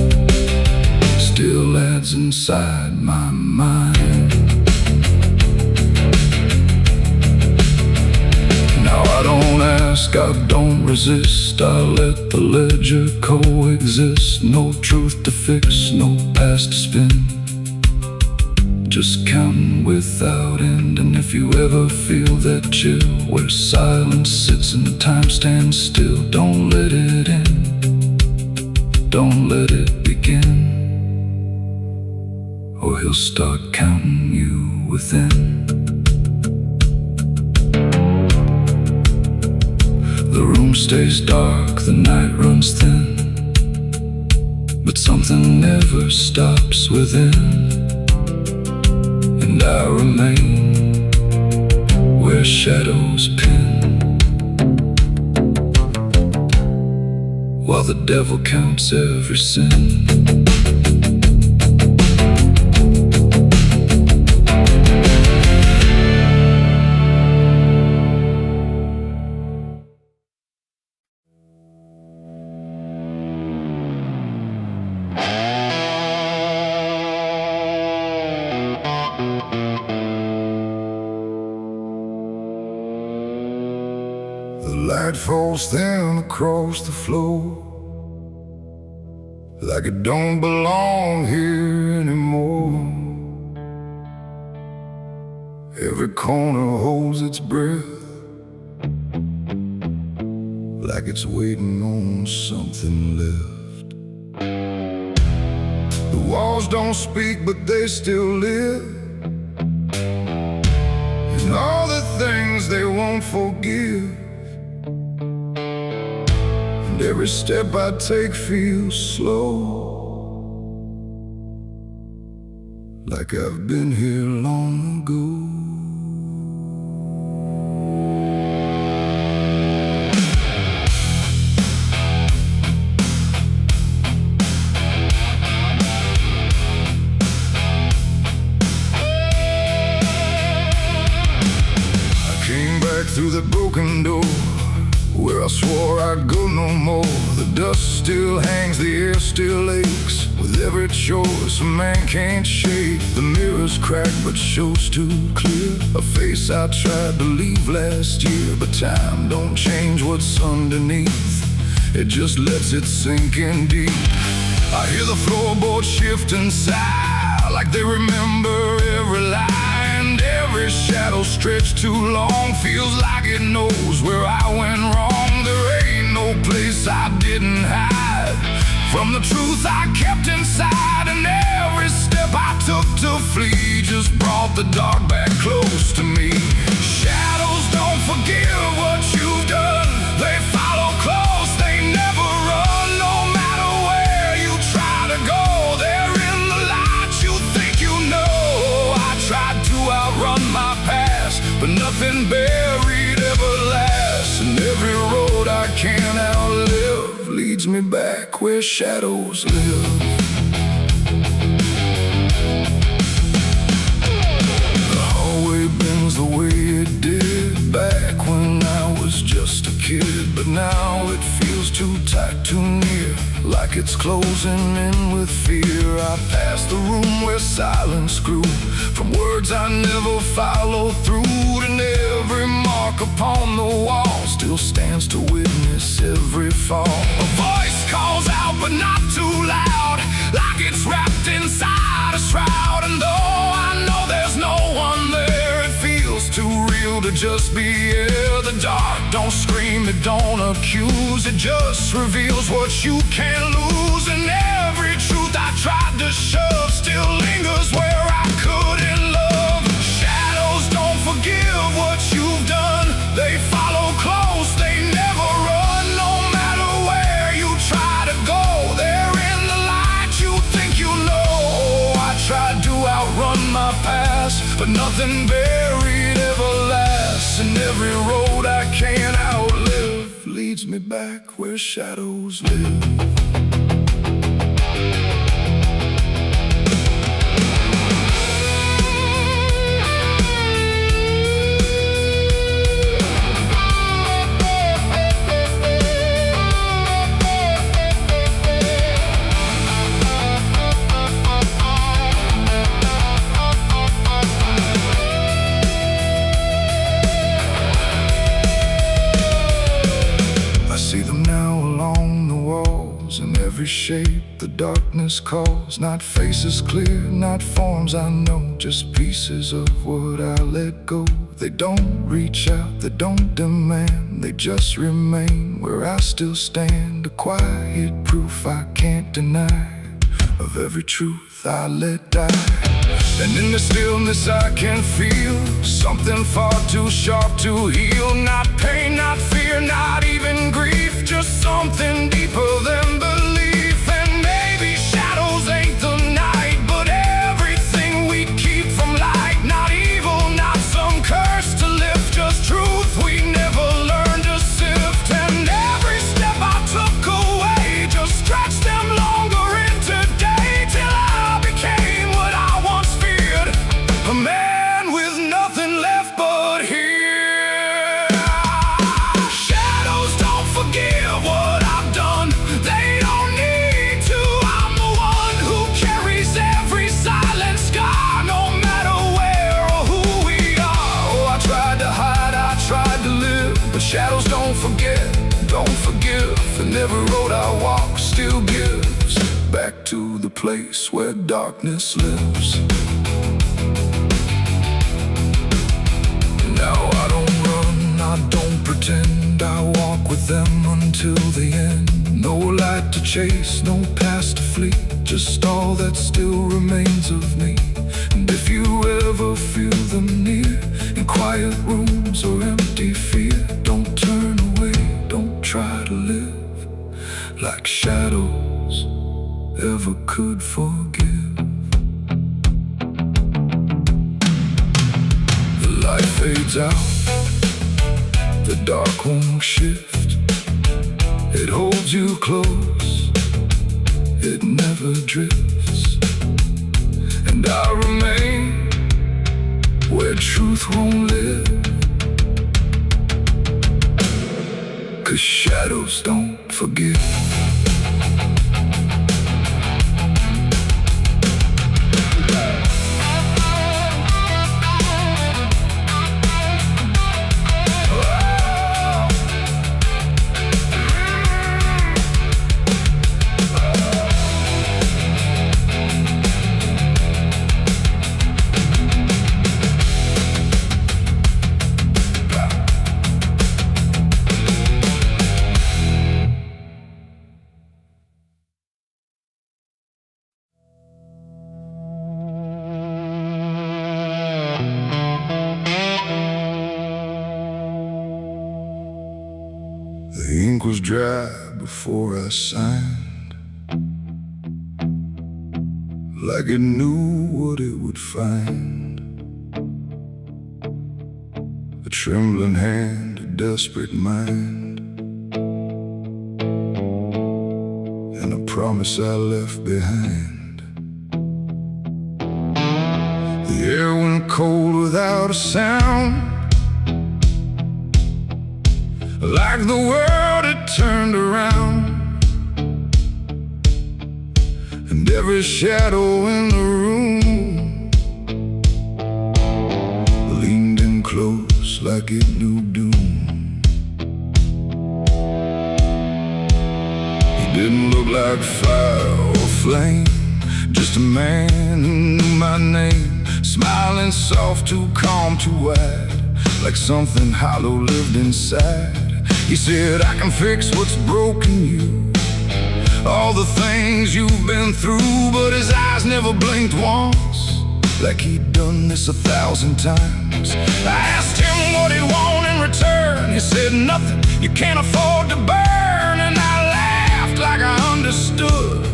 still adds inside my mind. Now I don't ask, I don't resist, I let the ledger coexist. No truth to fix, no past to spin, just counting without end. And if you ever feel that chill where silence sits and time stands still, don't let it in, don't let it begin, or he'll start counting you within. The room stays dark, the night runs thin, but something never stops within. And I remain where shadows pin, while the devil counts every sin. The light falls thin across the floor, like it don't belong here anymore. Every corner holds its breath, like it's waiting on something left. The walls don't speak, but they still live, and all the things they won't forgive. Every step I take feels slow, like I've been here long ago. I came back through the broken door, where I swore I'd go no more. The dust still hangs, the air still aches, with every choice a man can't shake. The mirror's cracked but shows too clear a face I tried to leave last year. But time don't change what's underneath, it just lets it sink in deep. I hear the floorboards shift and sigh, like they remember every lie. And every shadow stretched too long feels like it knows where I went wrong. There ain't no place I didn't hide from the truth I kept inside. And every step I took to flee just brought the dark back close to me. Shadows don't forgive what you've done, they follow close, they never run. No matter where you try to go, they're in the light you think you know. I tried to outrun my past, but nothing buried ever lasts. And every road I can't outlive leads me back where shadows live. The hallway bends the way it did back when I was just a kid, but now it feels too tight, too near, like it's closing in with fear. I pass the room where silence grew, from words I never followed through. And every mark upon the wall still stands to witness every fall. A voice calls out but not too loud, like it's wrapped inside a shroud. And though I know there's no one there, it feels too real to just be here. The dark don't scream, it don't accuse, it just reveals what you can't lose. And every truth I tried to shove still lingers where I couldn't love. Shadows don't forgive what you've done, they follow close, they never run. No matter where you try to go, they're in the light you think you know. I tried to outrun my past, but nothing buried ever lasts. and every road I can't outlive leads me back where shadows live. In every shape the darkness calls, not faces clear, not forms I know, just pieces of what I let go. They don't reach out, they don't demand, they just remain where I still stand. A quiet proof I can't deny of every truth I let die. And in the stillness I can feel something far too sharp to heal. Not pain, not fear, not even grief, just something deeper than belief. And maybe shadows ain't the night, but everything we keep from light. Not evil, not some curse to lift, just truth we never learned to sift. And every step I took away just stretched them longer into day, till I became what I once feared, a man with nothing left but here. Shadows don't forgive what I've done, they don't need to. I'm the one who carries every silent scar, no matter where or who we are. Oh, I tried to hide, I tried to live, but shadows don't forget, don't forgive. And every road I walk still gives back to the place where darkness lives. Now I don't run, I don't pretend, I walk with them until the end. No light to chase, no past to flee, just all that still remains of me. And if you ever feel them near, in quiet rooms or empty fear, don't turn away, don't try to live like shadows ever could forgive. The light fades out, the dark won't shift. It holds you close, it never drifts. And I remain where truth won't live, 'cause shadows don't forgive. The ink was dry before I signed, like it knew what it would find. A trembling hand, a desperate mind, and a promise I left behind. The air went cold without a sound, like the world had turned around. And every shadow in the room leaned in close like it knew doom. He didn't look like fire or flame, just a man who knew my name, smiling soft, too calm, too wide, like something hollow lived inside. He said, I can fix what's broken you, all the things you've been through. But his eyes never blinked once, like he'd done this 1,000 times. I asked him what he'd want in return. He said, nothing you can't afford to burn. And I laughed like I understood,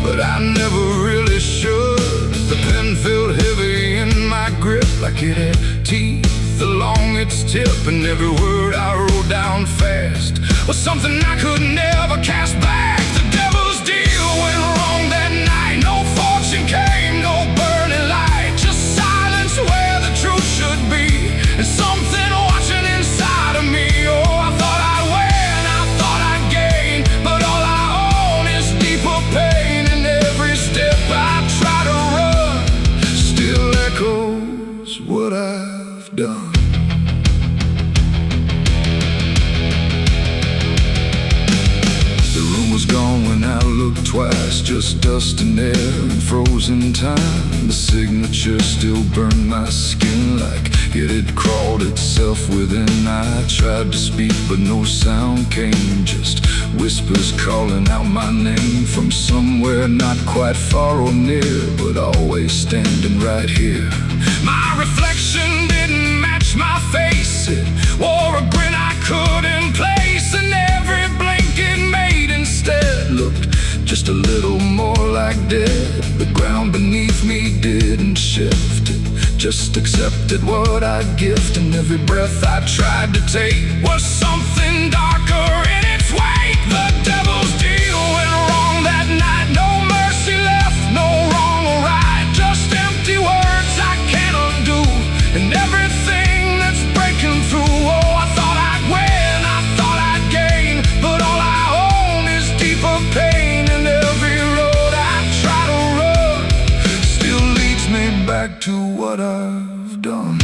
but I never really should. The pen felt heavy in my grip, like it had teeth teeth along its tip, and every word I wrote down fast was something I could never cast back. The devil's deal went wrong that night. No fortune came, no burning light, just silence where the truth should be, and something watching inside of me. Oh, I thought I'd win, I thought I'd gain, but all I own is deeper pain. And every step I try to run still echoes what I've done. Was gone when I looked twice, just dust and air and frozen time. The signature still burned my skin like it had crawled itself within. I tried to speak but no sound came, just whispers calling out my name from somewhere not quite far or near, but always standing right here. My reflection didn't match my face, it wore a grin I couldn't place, and every blink it made instead looked just a little more like dead. The ground beneath me didn't shift, it just accepted what I'd gift, and every breath I tried to take was something darker in its wake. The devil's deal went wrong that night. No mercy left, no wrong or right, just empty words I can't undo, and everything that's breaking through. Oh, I thought I'd win, I thought I'd gain, but all I own is deeper pain. And every road I try to run still leads me back to what I've done.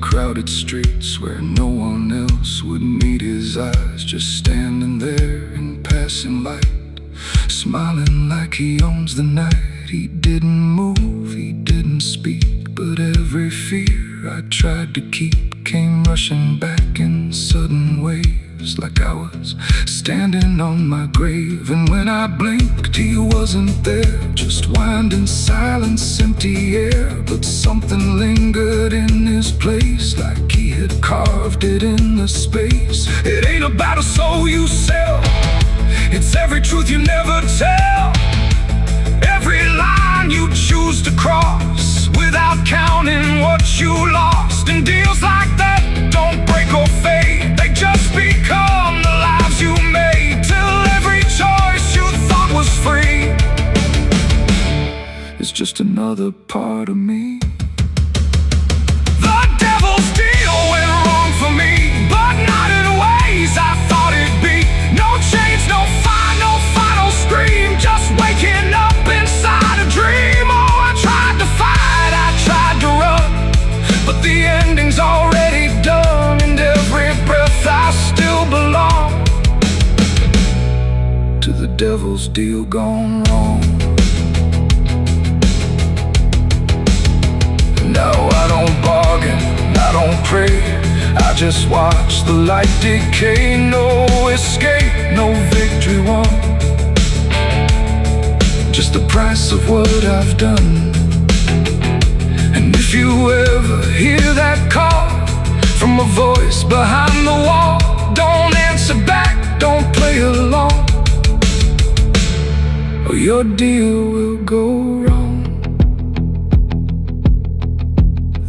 Crowded streets where no one else would meet his eyes, just standing there in passing light, smiling like he owns the night. He didn't move, he didn't speak, but every fear I tried to keep came rushing back in sudden waves, like I was standing on my grave. And when I blinked, he wasn't there, just winding silence, empty air. But something lingered in his place, like he had carved it in the space. It ain't about a soul you sell, it's every truth you never tell, every line you choose to cross without counting what you lost. And deals like that don't break or fade, they just become the lives you made, till every choice you thought was free is just another part of me. The devil's deal went wrong for me, but not in ways I thought it'd be. No chains, no fire, no final scream, just waking up inside a dream. Oh, I tried to fight, I tried to run, but the ending's already done, and every breath I still belong to the devil's deal gone wrong. No, I don't bargain, I don't pray, I just watch the light decay. No escape, no victory won, just the price of what I've done. And if you ever hear that call from a voice behind the wall, don't answer back, don't play along, or your deal will go wrong.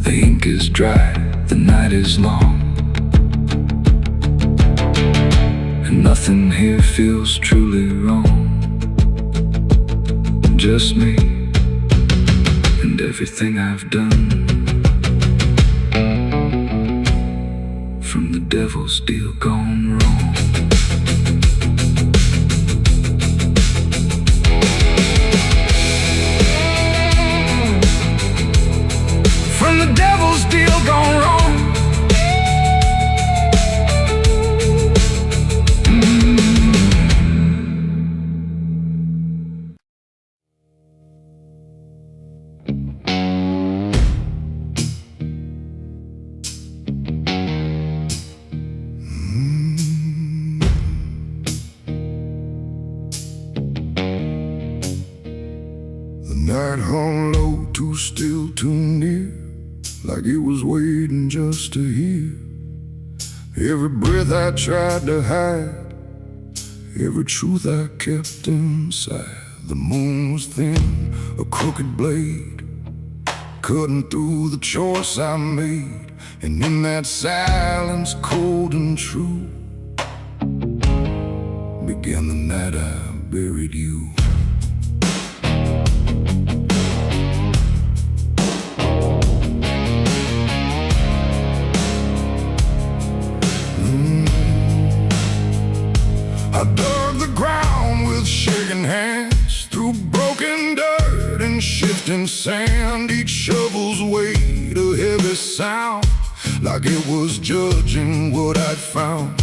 The ink is dry, the night is long, and nothing here feels truly wrong. Just me and everything I've done, from the devil's deal gone wrong. From the devil's deal gone wrong. The night hung low, too still, too near, like it was waiting just to hear. Every breath I tried to hide, every truth I kept inside. The moon was thin, a crooked blade, cutting through the choice I made. And in that silence, cold and true, began the night I buried you. I dug the ground with shaking hands, through broken dirt and shifting sand. Each shovel's weight a heavy sound, like it was judging what I'd found.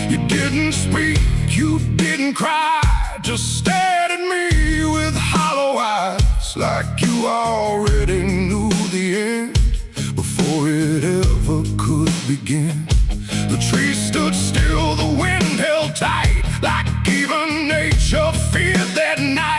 You didn't speak, you didn't cry, just stared at me with hollow eyes, like you already knew the end before it ever could begin. The trees stood still, the wind held tight, like even nature feared that night.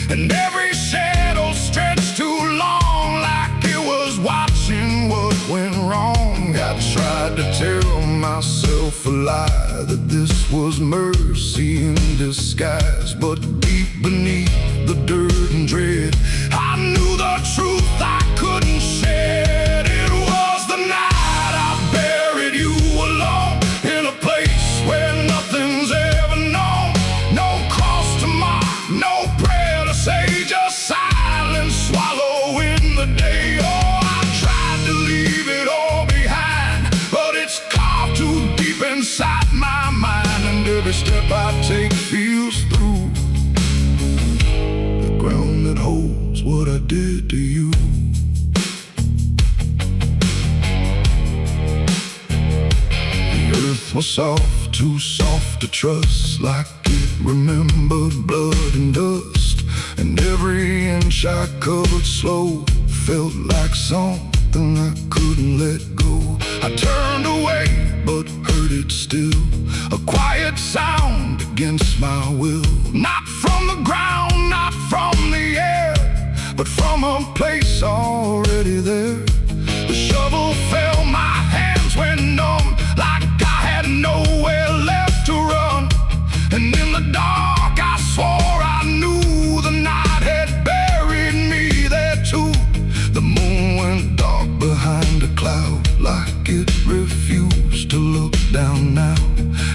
And every shadow stretched too long, like it was watching what went wrong. I tried to tell myself a lie, that this was mercy in disguise. But deep beneath the dirt and dread, I knew the truth I couldn't shed. It was the night I buried you alone, in a place where nothing's ever known. No cross to mark, no prayer to say, just silence swallowing the day. Oh, I tried to leave it all behind, but it's carved too deep inside my mind. And every step I take feels through the ground that holds what I did to you. Earth was soft, too soft to trust, like it remembered blood and dust. And every inch I covered slow felt like something I couldn't let go. I turned away, but heard it still, a quiet sound against my will. Not from the ground, not from the air, but from a place already there. The shovel fell, my hands went numb, like I had nowhere left to run. And in the dark I swore I knew the night had buried me there too. The moon went dark behind a cloud, like it refused to look down now.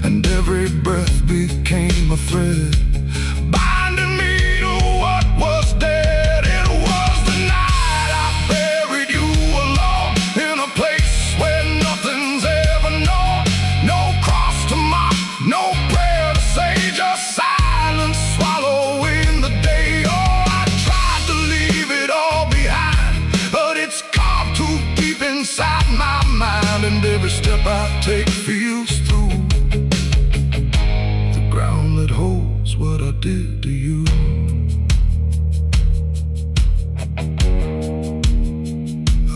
And every breath became a thread, binding me to what was dead. It was the night I buried you alone, in a place where nothing's ever known. No cross to mark, no prayer to say, just silence swallowing the day. Oh, I tried to leave it all behind, but it's carved too deep inside my mind. And every step I take feels through the ground that holds what I did to you.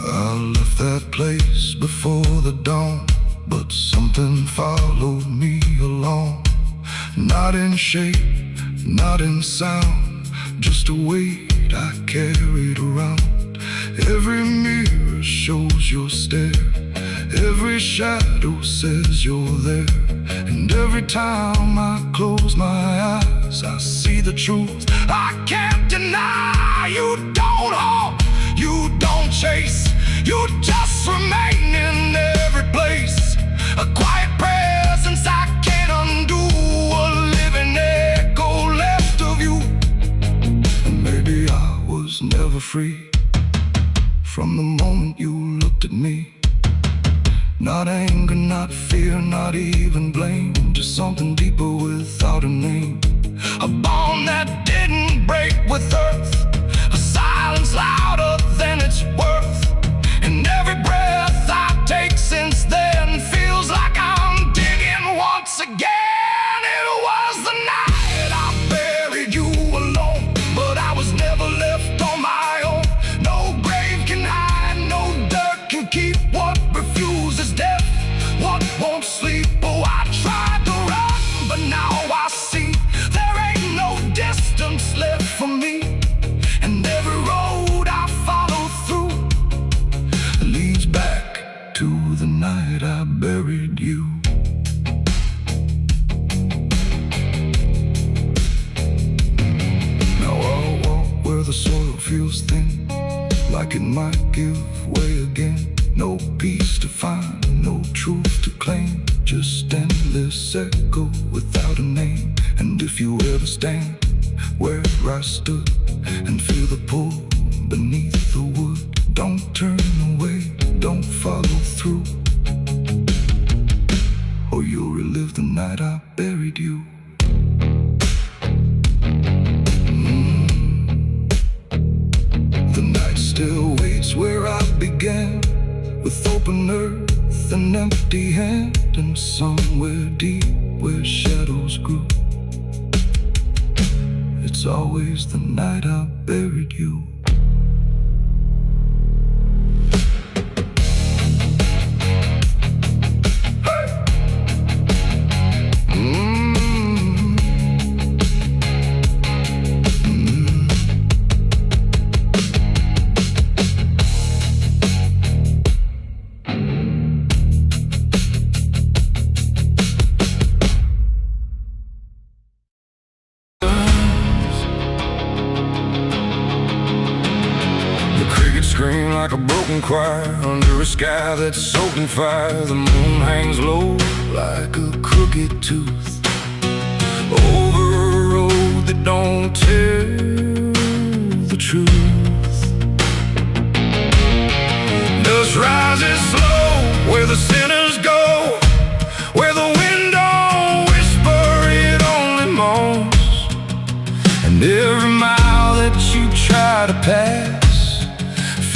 I left that place before the dawn, but something followed me along. Not in shape, not in sound, just a weight I carried around. Every mirror shows your stare, every shadow says you're there. And every time I close my eyes, I see the truth I can't deny. You don't hold, you don't chase, you just remain in every place. A quiet presence I can't undo, a living echo left of you. And maybe I was never free from the moment you looked at me. Not anger, not fear, not even blame, just something deeper without a name. A bond that didn't break with earth, a silence louder than its worth. And every breath I take since then feels like I'm digging once again. It was the night I buried you alone, but I was never left on my own. No grave can hide, no dirt can keep what refuses death, what won't sleep. Oh, I tried to run, but now I see there ain't no distance left for me. feels thin, like it might give way again. No peace to find, no truth to claim, just endless echo without a name. And if you ever stand where I stood and feel the pull beneath the wood, don't turn away, don't follow through, or you'll relive the night I buried you. The night still waits where I began, with open earth and empty hand, and somewhere deep where shadows grew, it's always the night I buried you. Scream like a broken choir under a sky that's soaked in fire. The moon hangs low like a crooked tooth over a road that don't tell the truth. Dust rises slow where the sinners go, where the wind don't whisper, it only moans. And every mile that you try to pass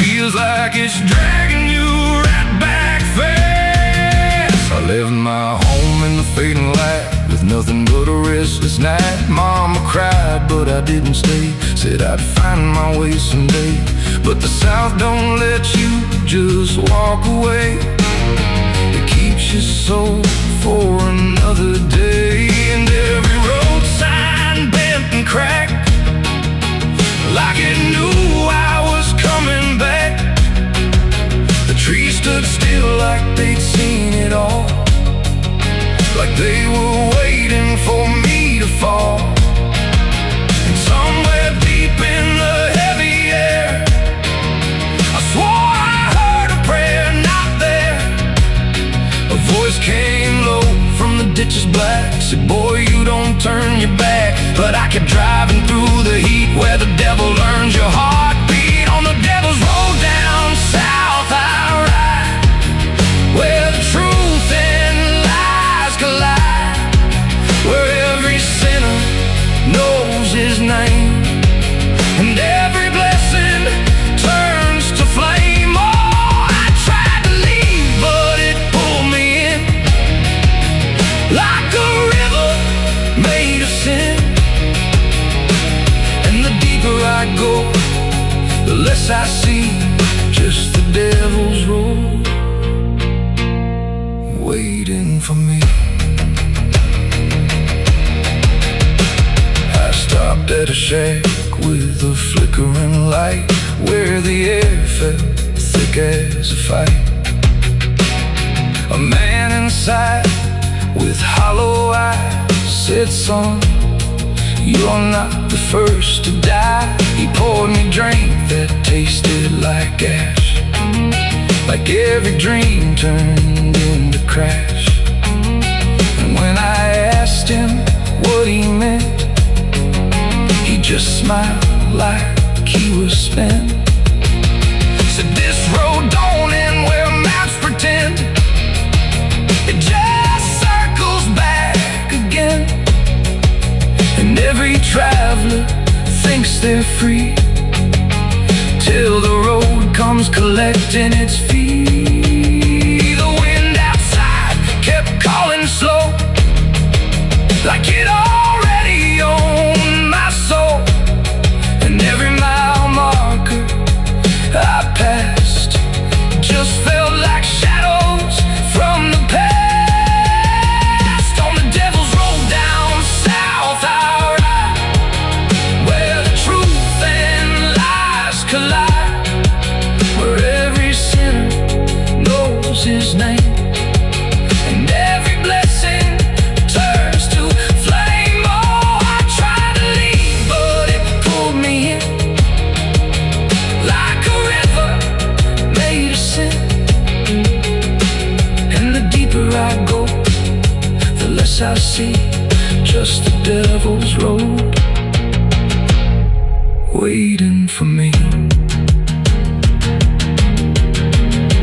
feels like it's dragging you right back fast. I left my home in the fading light with nothing but a restless night. Mama cried, but I didn't stay. Said I'd find my way someday. But the South don't let you just walk away. It keeps your soul for another day. And every road sign bent and cracked, like it knew I was coming back. The trees stood still like they'd seen it all, like they were waiting for me to fall. And somewhere deep in the heavy air, I swore I heard a prayer not there. A voice came low from the ditches black, said, boy, you don't turn your back. But I kept driving through the heat where the devil learns your heartbeat. On the devil's road down south I ride, where the truth and lies collide, where every sinner knows his name, and every blessing turns to flame. Oh, I tried to leave, but it pulled me in, like a river made of sin. And the deeper I go, the less I see, just the devil's road waiting for me. I stopped at a shack with a flickering light, where the air felt thick as a fight. A man inside with hollow eyes said, son, you're not the first to die. He poured me a drink that tasted like ash, like every dream turned into crash. And when I asked him what he meant, he just smiled like he was spent. Said, this road don't end where maps pretend, it just circles back again. And every traveler thinks they're free, till the road comes collecting its fee. The wind outside kept calling slow, like it already owned my soul. And every mile marker I passed just felt like shadows from the past. On the devil's road down south I ride, where the truth and lies collide, where every sinner knows his name, and every blessing turns to flame. Oh, I tried to leave, but it pulled me in, see just the devil's road waiting for me.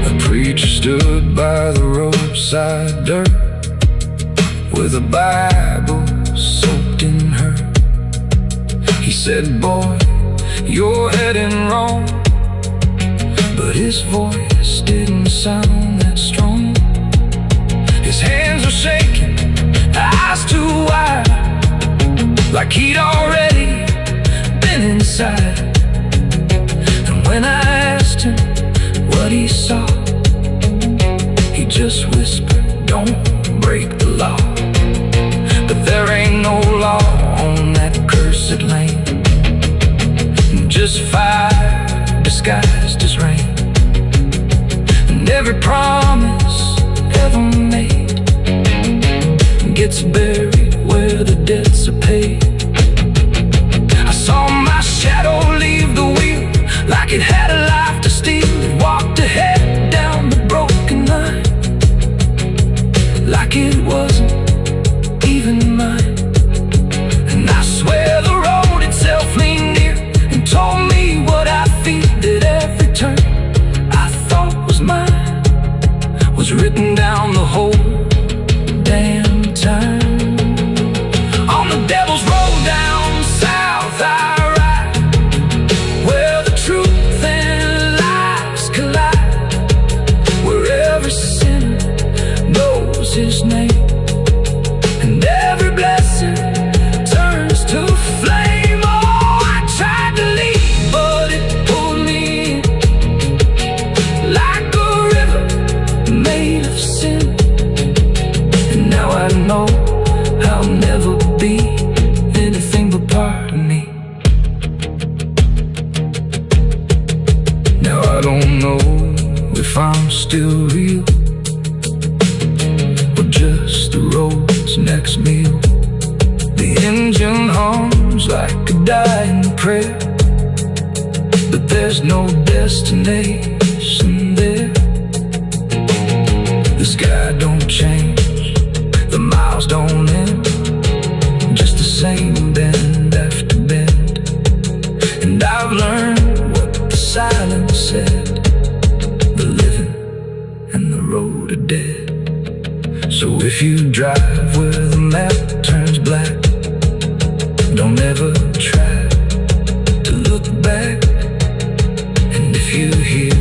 A preacher stood by the roadside dirt with a Bible soaked in her. He said, "Boy, you're heading wrong," but his voice didn't sound that strong. His hands were shaking, eyes too wide, like he'd already been inside. And when I asked him what he saw, he just whispered, "Don't break the law." But there ain't no law on that cursed land, just fire disguised as rain. And every promise ever made gets buried where the debts are paid. I saw my shadow leave the wheel like it had a life to steal. It walked ahead down the broken line like it wasn't even mine. And I swear the road itself leaned near and told me what I feel at every turn I thought was mine was written down the whole damn time. On the devil's road down south I ride, where the truth and lies collide, where every sinner knows his name, and every blessing turns to flame. Oh, I tried to leave, but it pulled me in like a river made of sin. And now I know I'll never be anything but part of me. Now I don't know if I'm still real or just the road's next meal. The engine hums like a dying prayer, but there's no destination there. The sky don't change, the miles don't end, just the same bend after bend. And I've learned what the silence said: the living and the road are dead. So if you drive where the map turns black, don't ever try to look back. And if you hear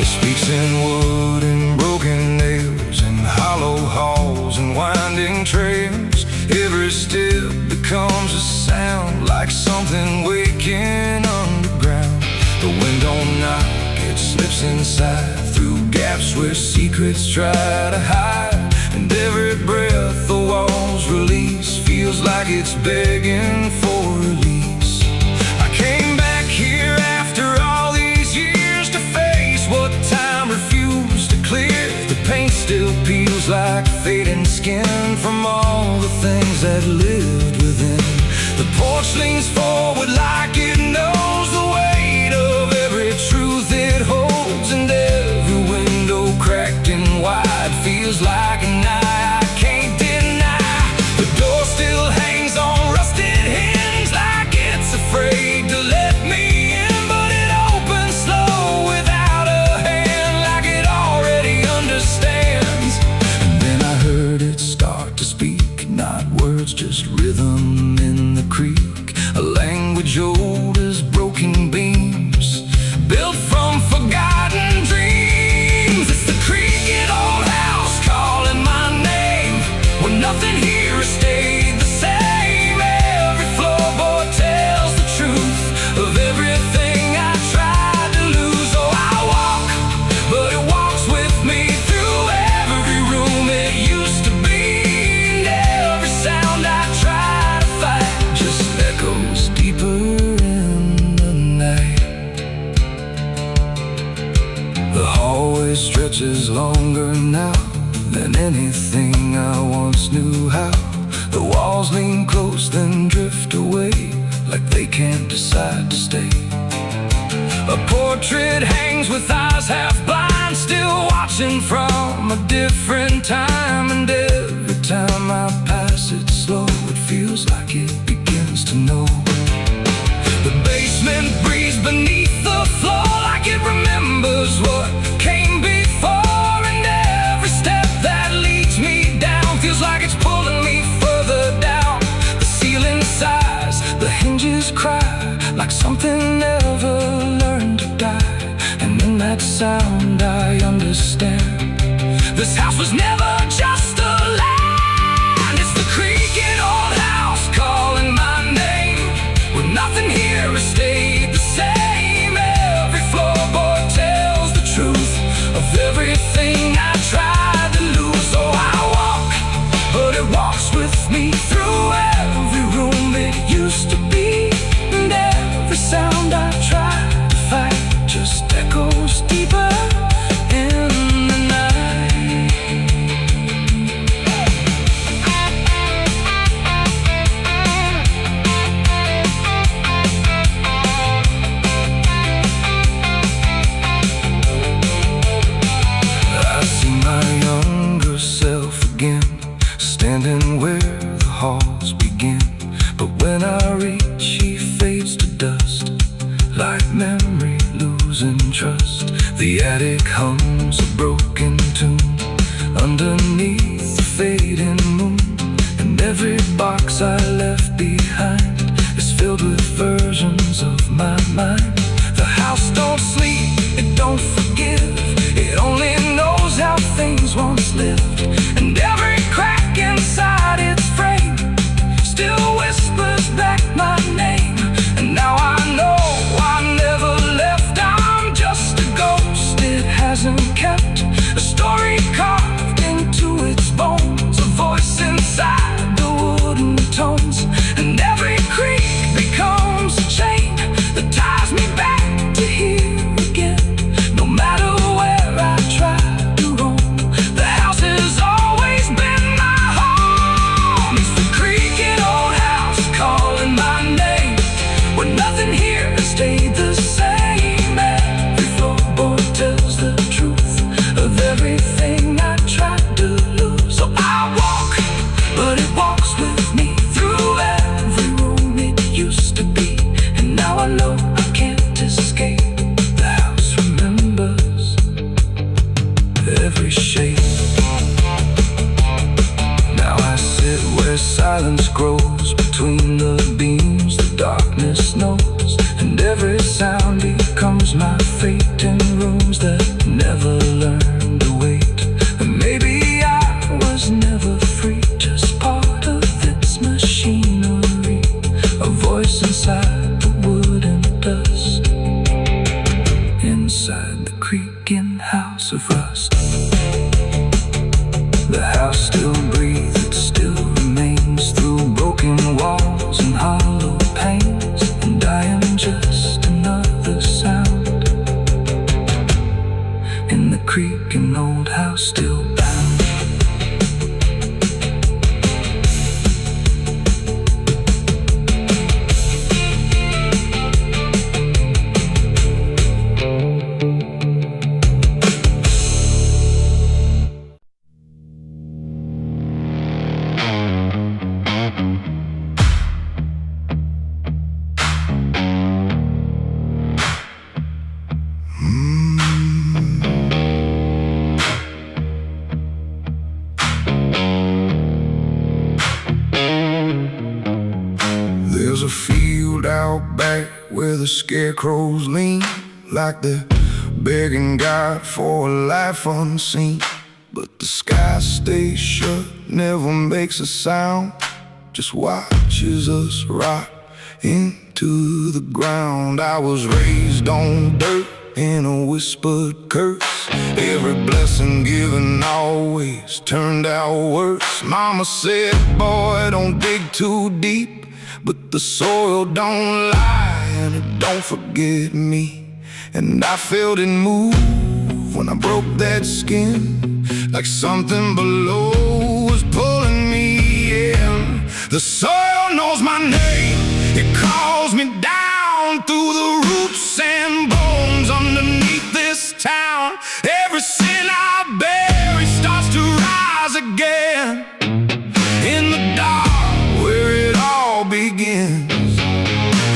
it speaks in wood and broken nails and hollow halls and winding trails, every step becomes a sound like something waking underground. The wind don't knock, it slips inside through gaps where secrets try to hide. And every breath the walls release feels like it's begging for release. I came back here after all these years to face what time refused to clear. The paint still peels like fading skin from all the things that lived within. The porch leans forward like it knows the weight of every truth it holds, and every window cracked and wide feels like an eye I can't deny. The door still hangs on rusted hinges like it's afraid to let me in, but it opens slow without a hand like it already understands. And then I heard it start to speak, not words, just rhythm in the creek, a language old as broken beams, built from forgotten dreams. It's the creaking old house calling my name, when nothing here has stayed the same. Every floorboard tells the truth of everything I tried to lose. Oh, I walk, but it walks with me through every room it used to be. And every sound I try to fight just echoes deeper in the night. The hallway stretches longer now than anything I once knew how. The walls lean close, then drift away, like they can't decide to stay. A portrait hangs with eyes half blind, still watching from a different time. And every time I pass it slow, it feels like it begins to know. The basement breathes beneath the floor, like it remembers what came before. And every step that leads me down feels like it's pulling me further down. The ceiling sighs, the hinges cry, like something never learned to die. And in that sound I understand, this house was never just a land. It's the creaking old house calling my name, with nothing here has stayed the same. Every floorboard tells the truth of everything I tried to lose. So I walk, but it walks with me through every room it used to be. And every sound I try to fight just echoes deeper in the night. I see my younger self again, standing where the halls begin. But when I reach, she fades to dust, like memory losing trust. The attic hums a broken tune underneath the fading moon. And every box I left behind is filled with versions of my mind. The house don't sleep, it don't forgive, it only knows how things once lived. And every crack inside its frame still whispers back my name. And now I know I never left, I'm just a ghost it hasn't kept. A story carved into its bones, a voice inside the wooden tones. And every creak becomes a chain that ties me back to here again. No matter where I try to roam, the house has always been my home. It's the creaking old house calling my name, when nothing here has stayed the same. Every floorboard tells the truth of everything I tried to lose. So I walk, but it walks with me through every room it used to be. And now I know I can't escape. The house remembers every shape. Now I sit where silence grows between the beams the darkness knows. And every sound becomes my fate in rooms that never learned to wait. And maybe I was never free, just part of its machinery. A voice inside the wood and dust, inside the creaking house of rust. The house still breathes, it still remains through broken walls and hollow panes. And I am just another sound in the creaking old house still bound. There's a field out back where the scarecrows lean, like they're begging God for a life unseen. But the sky stays shut, never makes a sound, just watches us rot into the ground. I was raised on dirt in a whispered curse. Every blessing given always turned out worse. Mama said, boy, don't dig too deep, but the soil don't lie and it don't forget me. And I felt it move when I broke that skin, like something below was pulling me in. The soil knows my name. It calls me down through the roots and bones underneath this town. Every sin I bury starts to rise again in the dark where it all begins.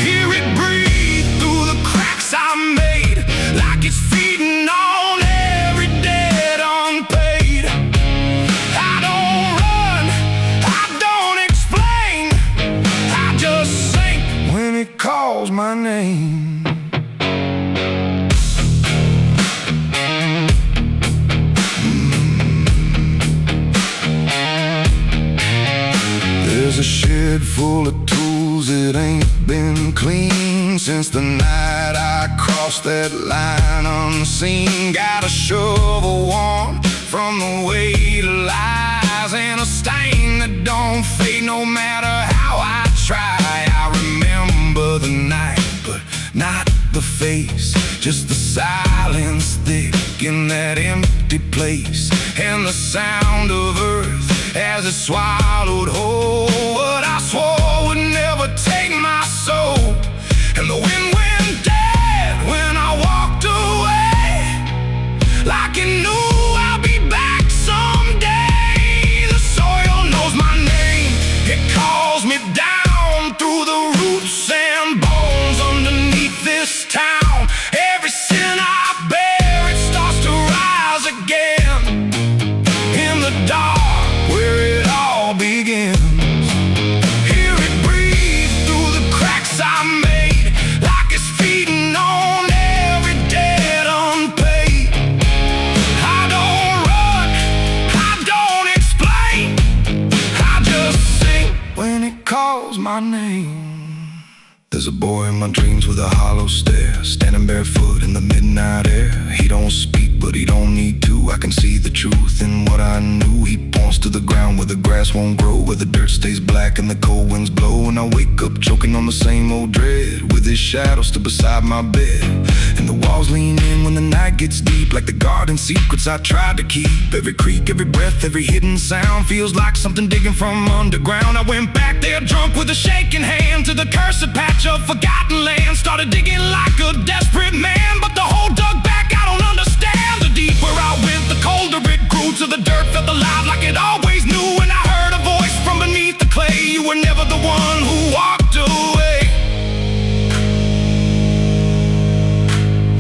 Hear it breathe through the cracks I made, like it's feeding on every debt unpaid. I don't run, I don't explain, I just sink when it calls my name. There's a shed full of tools that ain't been clean since the night I crossed that line unseen. Got a shovel worn from the weight of lies and a stain that don't fade no matter how I try. I remember the night, but not the face, just the silence thick in that empty place, and the sound of earth as it swallowed whole what I swore would never take my soul. And the wind went dead when I walked away, like it knew I'll be back someday. The soil knows my name. It calls me down through the roots and bones underneath this town. Every sin I bear, it starts to rise again in the dark where it all begins. Hear it breathe through the cracks I made, like it's feeding on every debt unpaid. I don't run, I don't explain, I just sing when it calls my name. There's a boy in my dreams with a hollow stare, standing barefoot in the midnight air. He don't speak, but he don't need to. I can see the truth in what I knew. He points to the ground where the grass won't grow, where the dirt stays black and the cold winds blow. And I wake up choking on the same old dread, with his shadow still beside my bed. And the walls lean in when the night gets deep, like the garden secrets I tried to keep. Every creak, every breath, every hidden sound feels like something digging from underground. I went back there drunk with a shaking hand to the cursed patch of forgotten land. Started digging like a desperate man, but the hole dug back, I don't understand. The deeper I went, the colder it grew, till the dirt felt alive like it always knew. And I heard a voice from beneath the clay, you were never the one who walked away.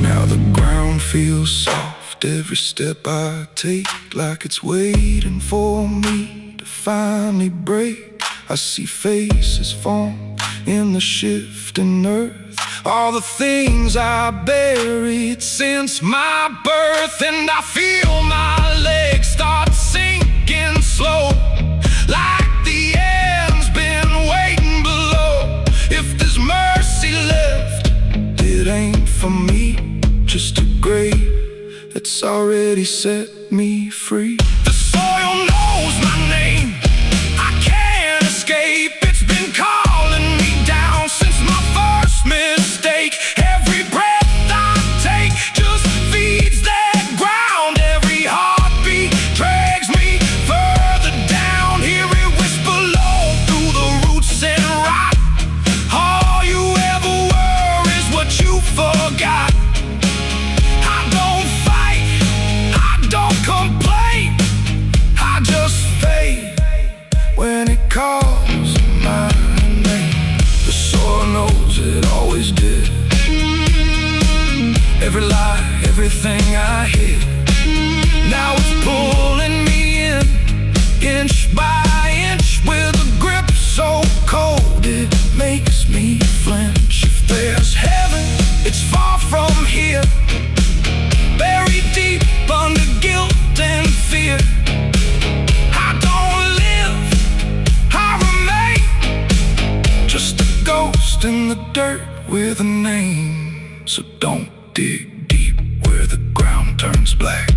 Now the ground feels soft, every step I take, like it's waiting for me to finally break. I see faces form in the shifting earth, all the things I buried since my birth. And I feel my legs start sinking slow, like the end's been waiting below. If there's mercy left, it ain't for me, just a grave that's already set me free. The soil knows my name, I can't escape. It's been calling me down since my first mistake. Every breath I take just feeds that ground. Every heartbeat drags me further down. Hear it whisper low through the roots and rot. All you ever were is what you forgot. I don't fight, I don't complain, I just fade when it calls my name. The soil knows it always did. Every lie, everything I hid, now it's pulling me in, inch by inch, with a grip so cold it makes me flinch. If there's heaven, it's far from here, buried deep under guilt and fear. I don't live, I remain, just a ghost in the dirt with a name. So don't dig deep where the ground turns black.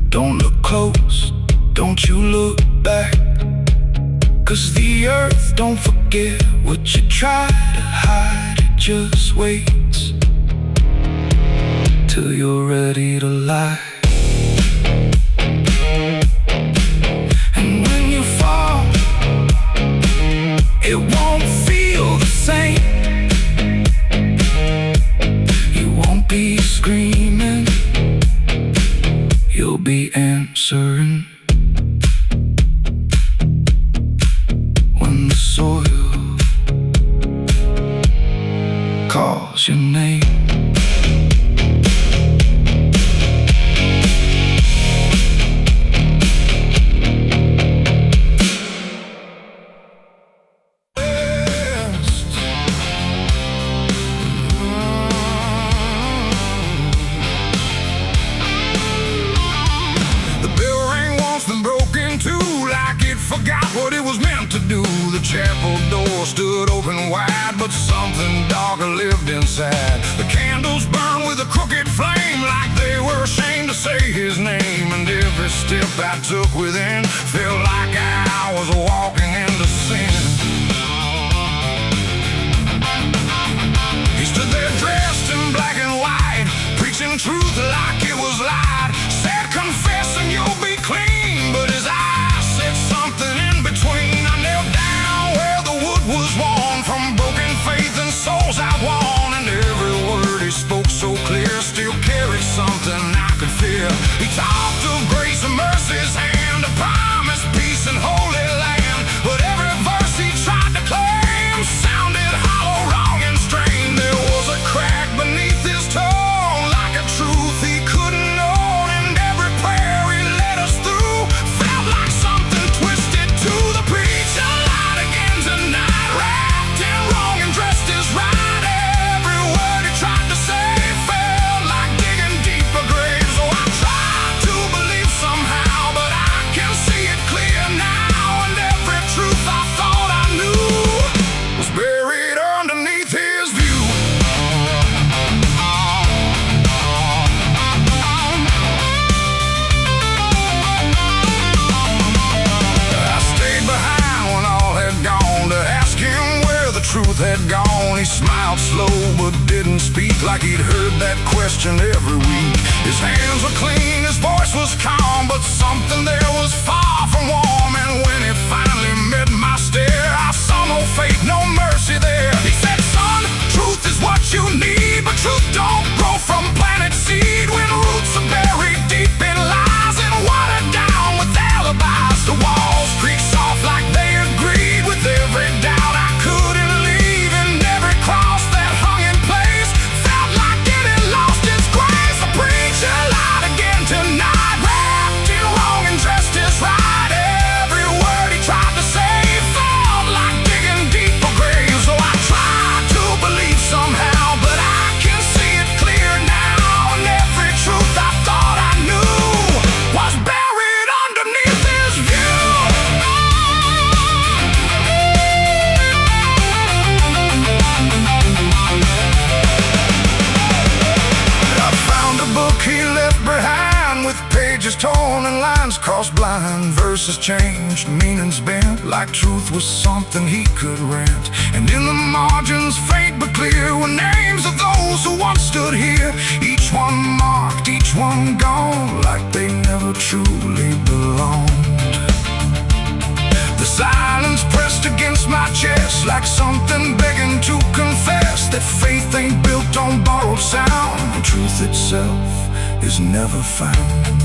Don't look close, don't you look back, 'cause the earth don't forget what you try to hide. It just waits till you're ready to lie. And when you fall, you'll be answering when the soil calls your name. Forgot what it was meant to do. The chapel door stood open wide, but something darker lived inside. The candles burned with a crooked flame, like they were ashamed to say his name. And every step I took within felt like I was walking into sin. He stood there dressed in black and white, preaching truth like it was light. Said, confess and you'll be clean, but his eyes said something in between. I knelt down where the wood was worn from broken faith and souls I won. And every word he spoke so clear still carried something I could feel. He talked of grace and mercy's hand, a promise, peace and holy land. But every verse he tried to claim sounded hollow, wrong and strained. There was a crack beneath his tone, like a truth he couldn't own. And every prayer he led us through felt like something twisted to the preacher. Light again tonight, wrapped in wrong and dressed as right. Every word he tried to say felt like digging deeper graves. So I tried to believe somehow, but I can see it clear now. And every truth I thought I knew was buried underneath his view. I stayed behind when all had gone to ask him where the truth had gone. He smiled slow but didn't speak, like he'd heard that question every week. His hands were clean, his voice was calm, but something there was far from warm. And when he finally met my stare, I saw no faith, no mercy there. He said, son, truth is what you need, but truth don't grow from planted seed. When roots are buried deep in lies and watered down with alibis, the walls creak soft like they agreed with every doubt I couldn't leave. And every cross that hung in place felt like it had lost its grace. The preacher lied again tonight, wrapped in wrong and dressed as right. Every word he tried to say felt like digging deeper graves. So I tried to believe somehow, but I can see it clear now. And every truth I thought I knew was buried underneath his view. I found a book he left behind, with pages torn and lines crossed blind. Verses changed, meanings bent, like truth was something he could rent. And in the margins, faint but clear, were names of those who once stood here. Each one marked, each one gone, like they never truly belonged. The silence pressed against my chest, like something begging to confess that faith ain't built on borrowed sound, and truth itself is never found.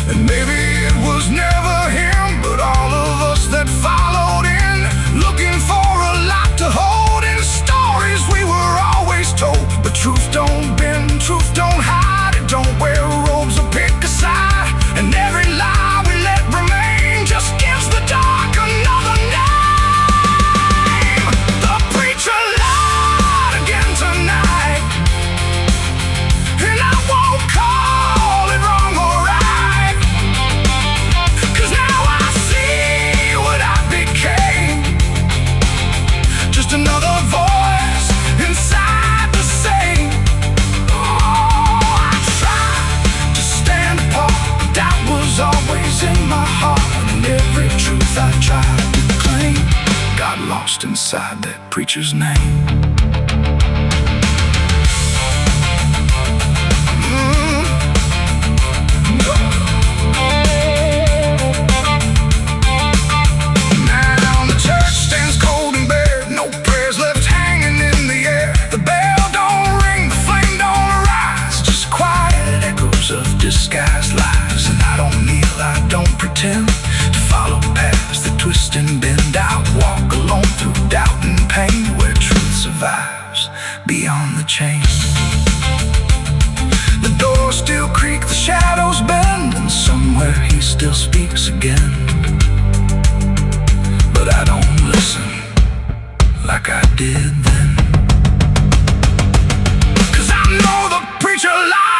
And maybe it was never him, but all of us that followed in, looking for a lot to hold in stories we were always told. But truth don't bend, truth don't hide, it don't wear robes or pick a side. And every lie we let remain just gives the dark another name. The preacher lied again tonight, and I won't call it wrong or right, 'cause now I see what I became. Just another voice inside the same. Oh, I tried to stand apart, but doubt was always in my heart. And every truth I tried to claim got lost inside that preacher's name. Now the church stands cold and bare, no prayers left hanging in the air. The bell don't ring, the flame don't rise. beyond the chain. The doors still creak, the shadows bend, and somewhere he still speaks again. But I don't listen like I did then. 'Cause I know the preacher lies.